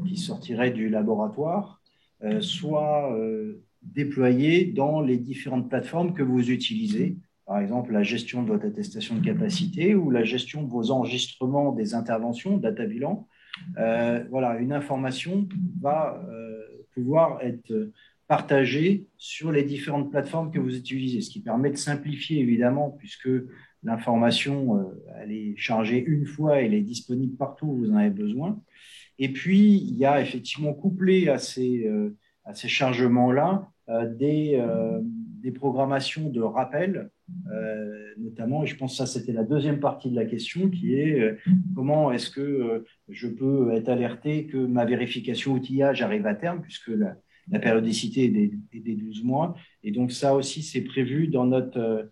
qui sortirait du laboratoire, soit déployée dans les différentes plateformes que vous utilisez. Par exemple, la gestion de votre attestation de capacité ou la gestion de vos enregistrements des interventions, data bilan. Voilà, une information va pouvoir être partagée sur les différentes plateformes que vous utilisez, ce qui permet de simplifier évidemment, puisque l'information, elle est chargée une fois, elle est disponible partout où vous en avez besoin. Et puis, il y a effectivement couplé à ces chargements-là des programmations de rappel, notamment, et je pense que ça c'était la deuxième partie de la question, qui est comment est-ce que je peux être alerté que ma vérification outillage arrive à terme, puisque la périodicité est des 12 mois. Et donc ça aussi, c'est prévu dans notre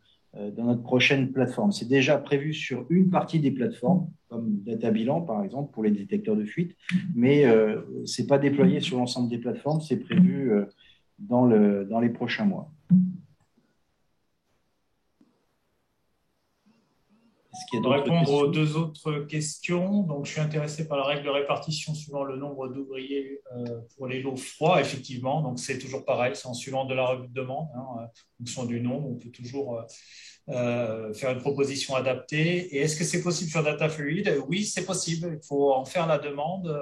prochaine plateforme. C'est déjà prévu sur une partie des plateformes, comme Data Bilan, par exemple, pour les détecteurs de fuite, mais ce n'est pas déployé sur l'ensemble des plateformes, c'est prévu dans les prochains mois. Pour répondre aux 2 autres questions, donc je suis intéressé par la règle de répartition suivant le nombre d'ouvriers pour les lots froids, effectivement. Donc c'est toujours pareil, c'est en suivant de la revue de demande, en fonction du nombre, on peut toujours faire une proposition adaptée. Et est-ce que c'est possible sur DataFluid? Oui, c'est possible. Il faut en faire la demande.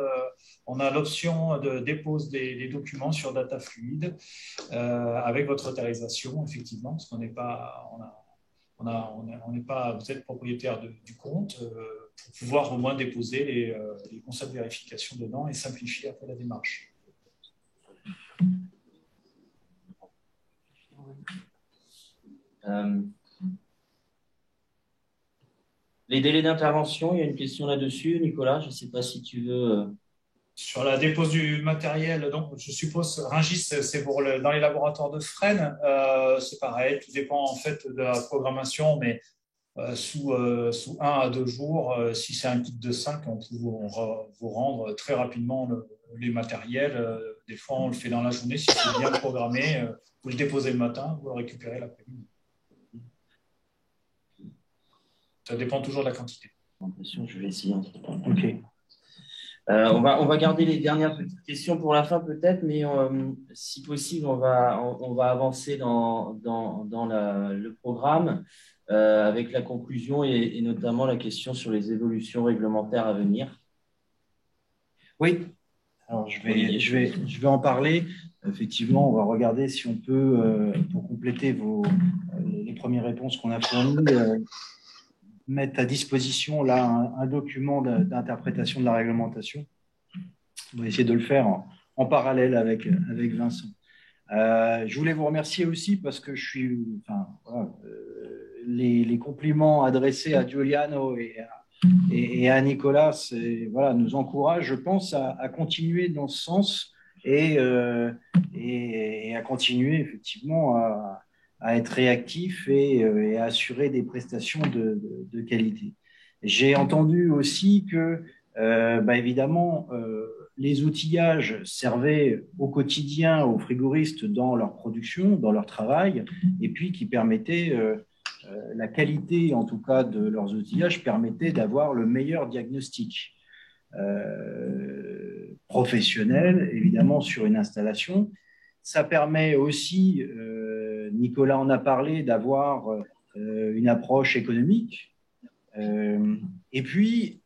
On a l'option de dépose des documents sur DataFluid avec votre autorisation, effectivement, parce qu'on n'est pas, vous êtes propriétaire du compte pour pouvoir au moins déposer les constats de vérification dedans et simplifier après la démarche. Les délais d'intervention, il y a une question là-dessus, Nicolas, je ne sais pas si tu veux… Sur la dépose du matériel, donc je suppose, Rungis, c'est dans les laboratoires de Fresnes, c'est pareil, tout dépend en fait de la programmation, mais sous 1 à 2 jours, si c'est un kit de 5, on peut vous rendre très rapidement les matériels. Des fois, on le fait dans la journée, si c'est bien programmé, vous le déposez le matin, vous le récupérez l'après-midi. Ça dépend toujours de la quantité. Je vais essayer. OK. On va garder les dernières petites questions pour la fin peut-être, mais si possible, on va avancer dans le programme. avec la conclusion et notamment la question sur les évolutions réglementaires à venir. Oui, alors je vais en parler. Effectivement, on va regarder si on peut, pour compléter les premières réponses qu'on a fournies, mettre à disposition là un document d'interprétation de la réglementation. On va essayer de le faire en parallèle avec Vincent. Je voulais vous remercier aussi parce que les compliments adressés à Giuliano et à Nicolas nous encouragent, je pense, à continuer dans ce sens et à continuer effectivement à être réactif et à assurer des prestations de qualité. J'ai entendu aussi que, évidemment, les outillages servaient au quotidien aux frigoristes dans leur production, dans leur travail, et puis qui permettaient, la qualité en tout cas de leurs outillages permettait d'avoir le meilleur diagnostic professionnel, évidemment, sur une installation. Ça permet aussi, Nicolas en a parlé, d'avoir une approche économique. Et puis,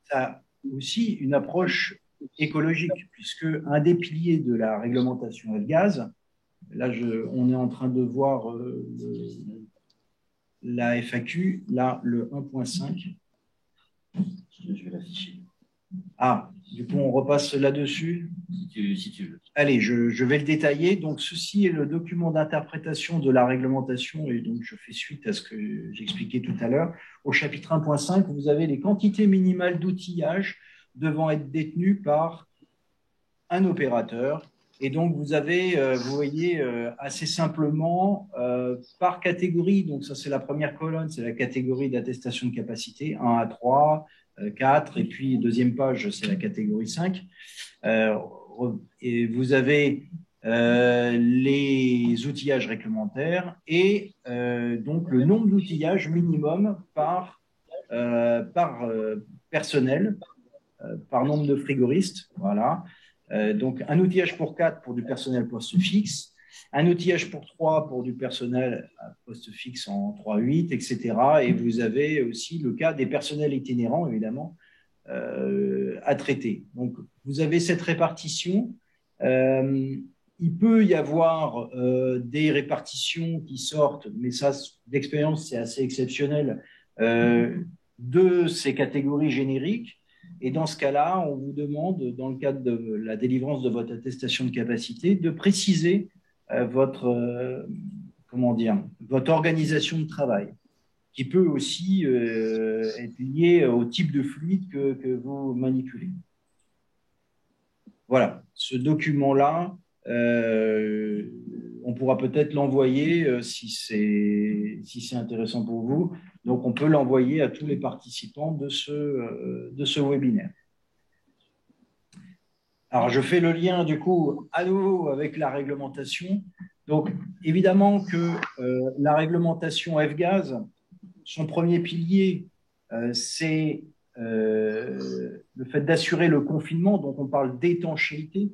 ça aussi une approche écologique, puisque un des piliers de la réglementation F-Gaz, là on est en train de voir la FAQ, là le 1.5. Je vais l'afficher. Ah, du coup on repasse là-dessus. Si tu veux. Allez, je vais le détailler. Donc ceci est le document d'interprétation de la réglementation et donc je fais suite à ce que j'expliquais tout à l'heure. Au chapitre 1.5, vous avez les quantités minimales d'outillage devant être détenues par un opérateur. Et donc, vous avez, vous voyez, assez simplement, par catégorie, donc ça c'est la première colonne, c'est la catégorie d'attestation de capacité, 1 à 3, 4, et puis deuxième page, c'est la catégorie 5. Et vous avez les outillages réglementaires et donc le nombre d'outillages minimum par personnel, par nombre de frigoristes. Voilà. Donc, un outillage pour 4 pour du personnel poste fixe, un outillage pour 3 pour du personnel poste fixe en 3-8, etc. Et vous avez aussi le cas des personnels itinérants, évidemment, à traiter. Donc, vous avez cette répartition. Il peut y avoir des répartitions qui sortent, mais ça, d'expérience, c'est assez exceptionnel, de ces catégories génériques. Et dans ce cas-là, on vous demande, dans le cadre de la délivrance de votre attestation de capacité, de préciser votre organisation de travail, qui peut aussi être liée au type de fluide que vous manipulez. Voilà, ce document-là, on pourra peut-être l'envoyer si c'est intéressant pour vous. Donc, on peut l'envoyer à tous les participants de ce webinaire. Alors, je fais le lien, du coup, à nouveau avec la réglementation. Donc, évidemment que la réglementation F-Gaz, son premier pilier, c'est le fait d'assurer le confinement. Donc, on parle d'étanchéité.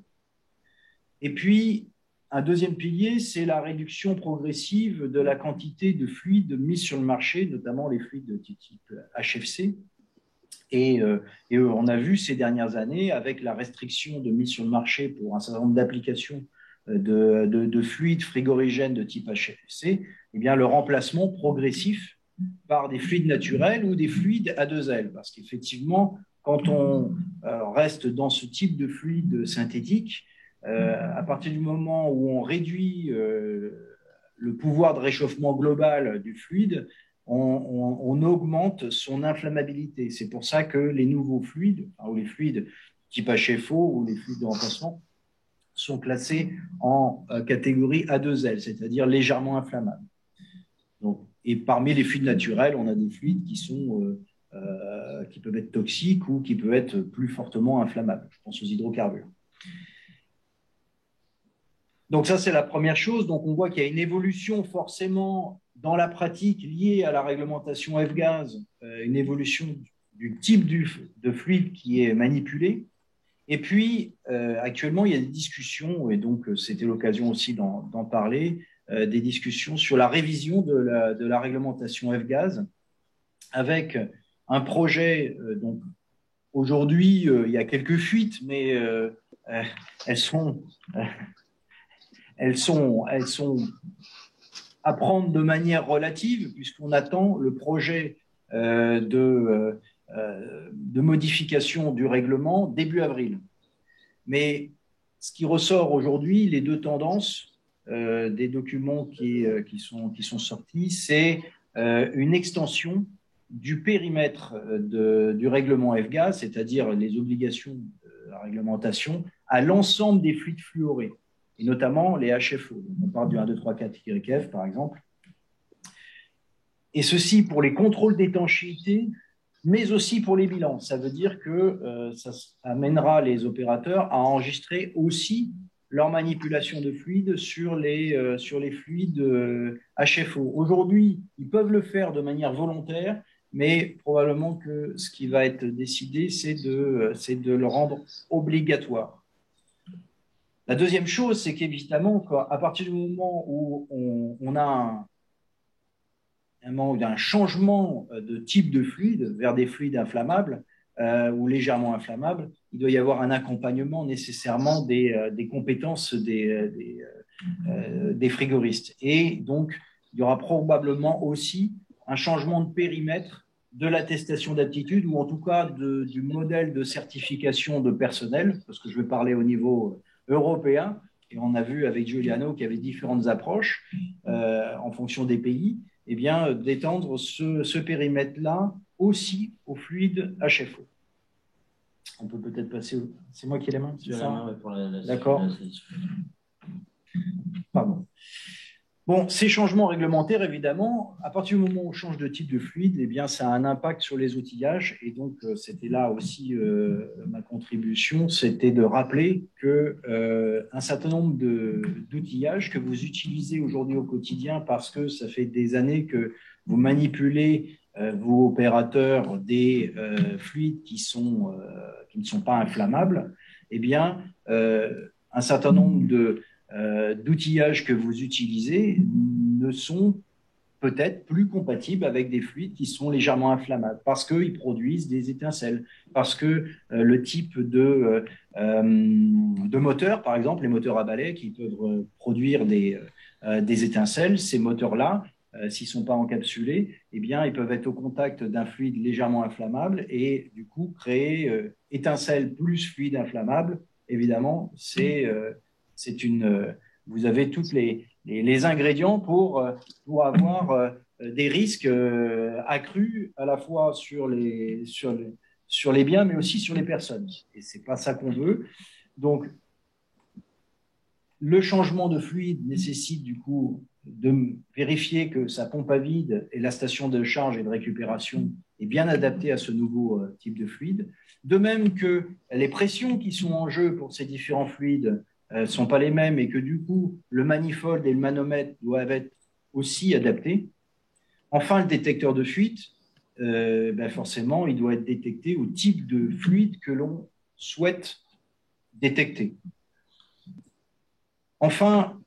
Et puis, un deuxième pilier, c'est la réduction progressive de la quantité de fluides mis sur le marché, notamment les fluides de type HFC. Et on a vu ces dernières années, avec la restriction de mise sur le marché pour un certain nombre d'applications de fluides frigorigènes de type HFC, eh bien, le remplacement progressif par des fluides naturels ou des fluides A2L. Parce qu'effectivement, quand on reste dans ce type de fluide synthétique, à partir du moment où on réduit le pouvoir de réchauffement global du fluide, on augmente son inflammabilité. C'est pour ça que les nouveaux fluides, ou les fluides type HFO ou les fluides de remplacement, sont classés en catégorie A2L, c'est-à-dire légèrement inflammables. Donc, et parmi les fluides naturels, on a des fluides qui peuvent être toxiques ou qui peuvent être plus fortement inflammables. Je pense aux hydrocarbures. Donc ça, c'est la première chose. Donc on voit qu'il y a une évolution forcément dans la pratique liée à la réglementation F-Gaz, une évolution du type de fluide qui est manipulé. Et puis, actuellement, il y a des discussions, et donc c'était l'occasion aussi d'en parler, des discussions sur la révision de la réglementation F-Gaz avec un projet. Donc aujourd'hui, il y a quelques fuites, mais elles sont à prendre de manière relative, puisqu'on attend le projet de modification du règlement début avril. Mais ce qui ressort aujourd'hui, les deux tendances des documents qui sont sortis, c'est une extension du périmètre du règlement F-Gaz, c'est-à-dire les obligations de la réglementation, à l'ensemble des fluides fluorés, et notamment les HFO. Donc on parle du 1, 2, 3, 4 YF, par exemple. Et ceci pour les contrôles d'étanchéité, mais aussi pour les bilans. Ça veut dire que ça amènera les opérateurs à enregistrer aussi leur manipulation de fluides sur les fluides HFO. Aujourd'hui, ils peuvent le faire de manière volontaire, mais probablement que ce qui va être décidé, c'est de le rendre obligatoire. La deuxième chose, c'est qu'évidemment, à partir du moment où on a un changement de type de fluide vers des fluides inflammables ou légèrement inflammables, il doit y avoir un accompagnement nécessairement des compétences des frigoristes. Et donc, il y aura probablement aussi un changement de périmètre de l'attestation d'aptitude ou en tout cas du modèle de certification de personnel, parce que je vais parler au niveau européen, et on a vu avec Giuliano qu'il y avait différentes approches en fonction des pays, eh bien, d'étendre ce périmètre-là aussi aux fluides HFO. On peut peut-être passer au... C'est moi qui ai les mains, c'est ça ? D'accord. Pardon. Bon, ces changements réglementaires, évidemment, à partir du moment où on change de type de fluide, eh bien, ça a un impact sur les outillages. Et donc, c'était là aussi ma contribution, c'était de rappeler qu'un certain nombre d'outillages que vous utilisez aujourd'hui au quotidien parce que ça fait des années que vous manipulez vos opérateurs des fluides qui ne sont pas inflammables, eh bien, un certain nombre d'outillages que vous utilisez ne sont peut-être plus compatibles avec des fluides qui sont légèrement inflammables parce qu'ils produisent des étincelles, parce que le type de moteur, par exemple, les moteurs à balai qui peuvent produire des étincelles, ces moteurs-là, s'ils ne sont pas encapsulés, eh bien, ils peuvent être au contact d'un fluide légèrement inflammable et du coup créer étincelle plus fluide inflammable. Évidemment, vous avez tous les ingrédients pour avoir des risques accrus à la fois sur les biens, mais aussi sur les personnes. Et ce n'est pas ça qu'on veut. Donc, le changement de fluide nécessite du coup de vérifier que sa pompe à vide et la station de charge et de récupération est bien adaptée à ce nouveau type de fluide. De même que les pressions qui sont en jeu pour ces différents fluides ne sont pas les mêmes et que du coup, le manifold et le manomètre doivent être aussi adaptés. Enfin, le détecteur de fuite, forcément, il doit être détecté au type de fluide que l'on souhaite détecter. Enfin,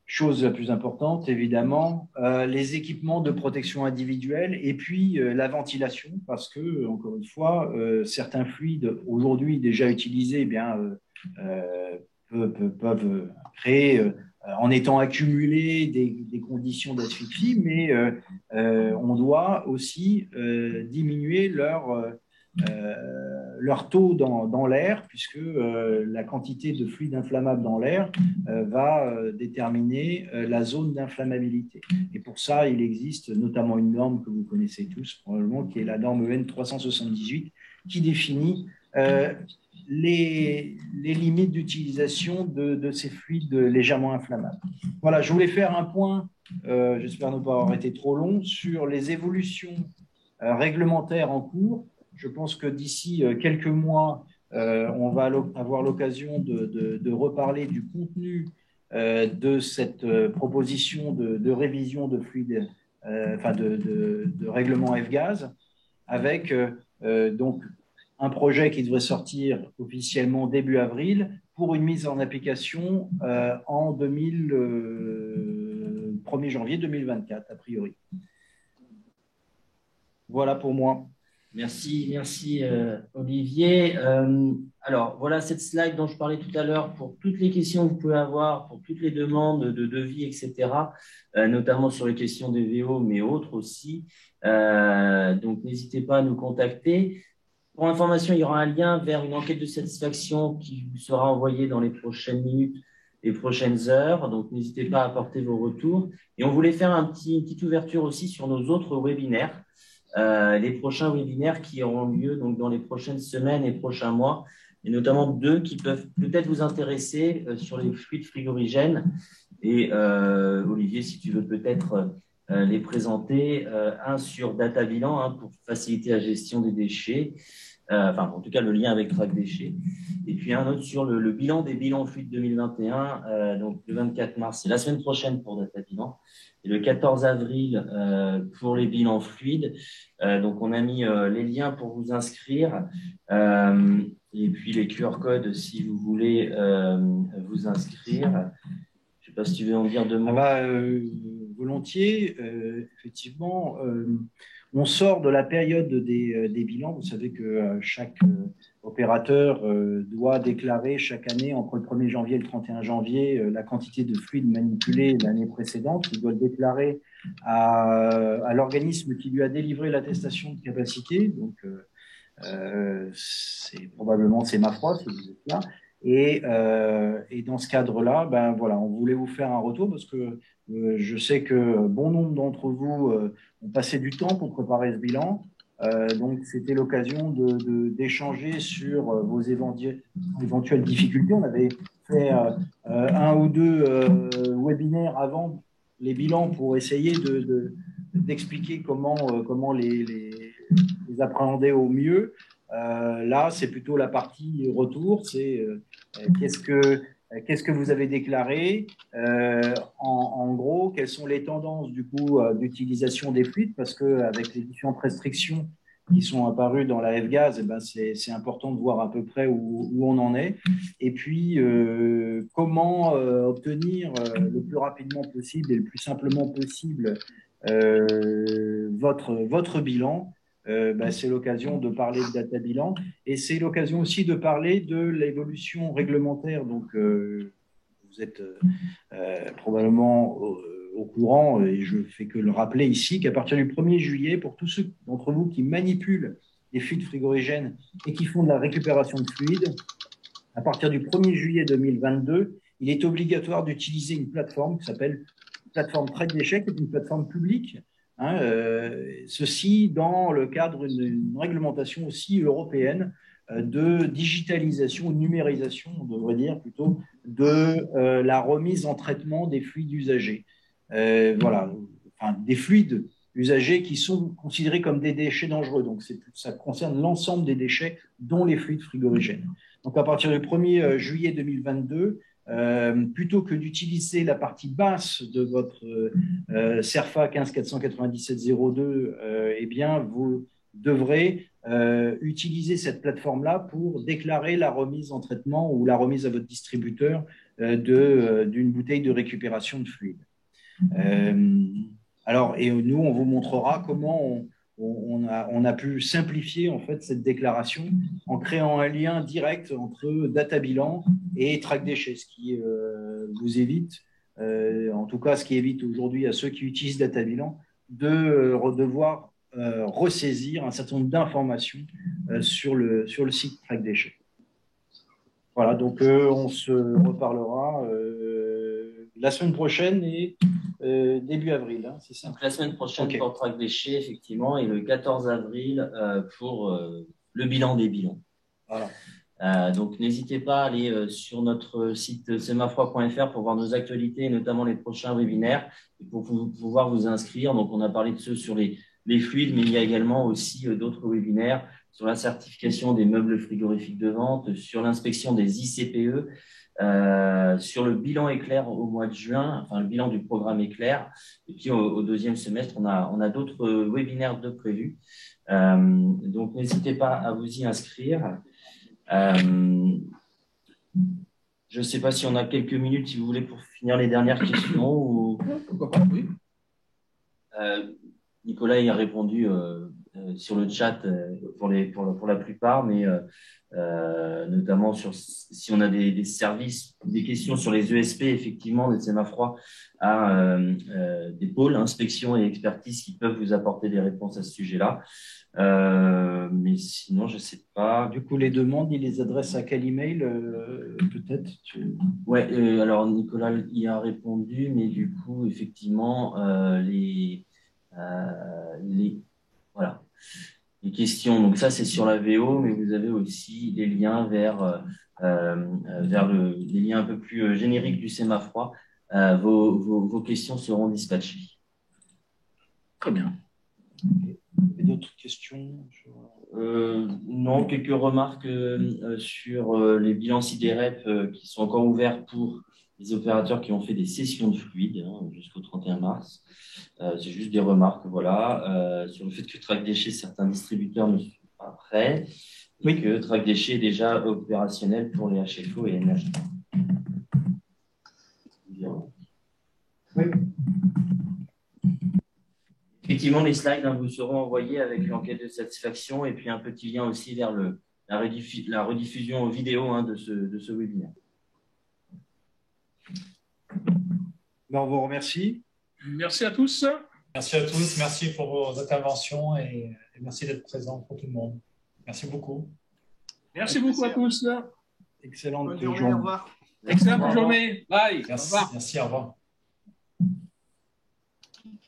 chose la plus importante, évidemment, les équipements de protection individuelle et puis la ventilation, parce que, encore une fois, certains fluides aujourd'hui déjà utilisés peuvent créer, en étant accumulés, des conditions d'asphyxie, mais on doit aussi diminuer leur taux dans l'air, puisque la quantité de fluide inflammable dans l'air va déterminer la zone d'inflammabilité. Et pour ça, il existe notamment une norme que vous connaissez tous probablement, qui est la norme EN 378, qui définit les limites d'utilisation de ces fluides légèrement inflammables. Voilà, je voulais faire un point, j'espère ne pas avoir été trop long, sur les évolutions réglementaires en cours. Je pense que d'ici quelques mois, on va avoir l'occasion de reparler du contenu de cette proposition de révision de fluide, de règlement F-Gaz, avec donc un projet qui devrait sortir officiellement début avril pour une mise en application en 1er janvier 2024, a priori. Voilà pour moi. Merci Olivier. Alors, voilà cette slide dont je parlais tout à l'heure pour toutes les questions que vous pouvez avoir, pour toutes les demandes de devis, etc., notamment sur les questions des VO, mais autres aussi. Donc, n'hésitez pas à nous contacter. Pour information, il y aura un lien vers une enquête de satisfaction qui vous sera envoyée dans les prochaines minutes et prochaines heures. Donc, n'hésitez pas à apporter vos retours. Et on voulait faire une petite ouverture aussi sur nos autres webinaires. Les prochains webinaires qui auront lieu donc, dans les prochaines semaines et prochains mois, et notamment 2 qui peuvent peut-être vous intéresser sur les fluides frigorigènes. Et Olivier, si tu veux peut-être les présenter, un sur Data Bilan pour faciliter la gestion des déchets, enfin en tout cas le lien avec Track Déchets, et puis un autre sur le bilan des bilans fluides 2021, donc le 24 mars, c'est la semaine prochaine pour Data Bilan, et le 14 avril pour les bilans fluides. Donc on a mis les liens pour vous inscrire, et puis les QR codes si vous voulez vous inscrire. Je ne sais pas si tu veux en dire 2 mots. Volontiers, effectivement. On sort de la période des bilans. Vous savez que chaque opérateur doit déclarer chaque année, entre le 1er janvier et le 31 janvier, la quantité de fluide manipulé l'année précédente. Il doit le déclarer à l'organisme qui lui a délivré l'attestation de capacité. Donc, c'est ma foi, si vous êtes là. Et dans ce cadre-là, voilà, on voulait vous faire un retour parce que je sais que bon nombre d'entre vous ont passé du temps pour préparer ce bilan. Donc, c'était l'occasion d'échanger sur vos éventuelles difficultés. On avait fait 1 ou 2 webinaires avant les bilans pour essayer d'expliquer comment les appréhender au mieux. Là, c'est plutôt la partie retour. C'est qu'est-ce que vous avez déclaré, en gros, quelles sont les tendances du coup d'utilisation des fluides, parce qu'avec les différentes restrictions qui sont apparues dans la F-Gaz, c'est important de voir à peu près où on en est. Et puis, comment obtenir le plus rapidement possible et le plus simplement possible votre bilan. C'est l'occasion de parler de data bilan et c'est l'occasion aussi de parler de l'évolution réglementaire. Donc, vous êtes probablement au courant, et je fais que le rappeler ici, qu'à partir du 1er juillet, pour tous ceux d'entre vous qui manipulent des fluides frigorigènes et qui font de la récupération de fluides, à partir du 1er juillet 2022, il est obligatoire d'utiliser une plateforme qui s'appelle plateforme Track Déchets, qui est une plateforme publique. Ceci dans le cadre d'une réglementation aussi européenne de digitalisation, de numérisation, on devrait dire plutôt, de la remise en traitement des fluides usagés. Voilà, enfin, des fluides usagés qui sont considérés comme des déchets dangereux. Donc, ça concerne l'ensemble des déchets, dont les fluides frigorigènes. Donc, à partir du 1er juillet 2022, plutôt que d'utiliser la partie basse de votre CERFA 15 497 02, eh bien, vous devrez utiliser cette plateforme-là pour déclarer la remise en traitement ou la remise à votre distributeur d'une bouteille de récupération de fluide. Alors, et nous, on vous montrera comment on a pu simplifier en fait cette déclaration en créant un lien direct entre Data Bilan et Track Déchets, ce qui vous évite, en tout cas ce qui évite aujourd'hui à ceux qui utilisent Data Bilan de devoir ressaisir un certain nombre d'informations sur le site Track Déchets. Voilà, donc on se reparlera la semaine prochaine et début avril, hein, c'est ça? Donc, la semaine prochaine pour Track Déchets, effectivement, et le 14 avril pour le bilan des bilans. Voilà. Donc, n'hésitez pas à aller sur notre site semafroid.fr pour voir nos actualités, notamment les prochains webinaires, et pour pouvoir vous inscrire. Donc, on a parlé de ceux sur les fluides, mais il y a également aussi d'autres webinaires sur la certification des meubles frigorifiques de vente, sur l'inspection des ICPE, sur le bilan éclair au mois de juin, enfin le bilan du programme éclair, et puis au deuxième semestre, on a d'autres webinaires de prévus. Donc, n'hésitez pas à vous y inscrire. Je ne sais pas si on a quelques minutes, si vous voulez, pour finir les dernières questions. Ou... Pourquoi pas, oui. Nicolas y a répondu sur le chat pour la plupart, mais notamment sur si on a des services, des questions sur les ESP, effectivement, le Sémafroid a des pôles inspection et expertise qui peuvent vous apporter des réponses à ce sujet-là. Mais sinon, je ne sais pas. Du coup, les demandes, il les adresse à quel email peut-être Ouais, alors Nicolas y a répondu, mais du coup, effectivement, voilà, les questions. Donc ça, c'est sur la VO, mais vous avez aussi les liens vers les liens un peu plus génériques du Sémafroid. Vos questions seront dispatchées. Très bien. D'autres questions Non, quelques remarques sur les bilans SIDEREP qui sont encore ouverts pour les opérateurs qui ont fait des cessions de fluides jusqu'au 31 mars. C'est juste des remarques, voilà, sur le fait que Track Déchets, certains distributeurs ne sont pas prêts, et que Track Déchets est déjà opérationnel pour les HFO et NH. Oui. Effectivement, les slides vous seront envoyés avec l'enquête de satisfaction et puis un petit lien aussi vers la rediffusion vidéo de ce webinaire. On vous remercie. Merci à tous. Merci à tous. Merci pour vos interventions et merci d'être présents pour tout le monde. Merci beaucoup. Merci beaucoup à tous. Excellente Bonne journée. Au revoir. Excellente journée. Bye. Merci, au revoir. merci, au revoir.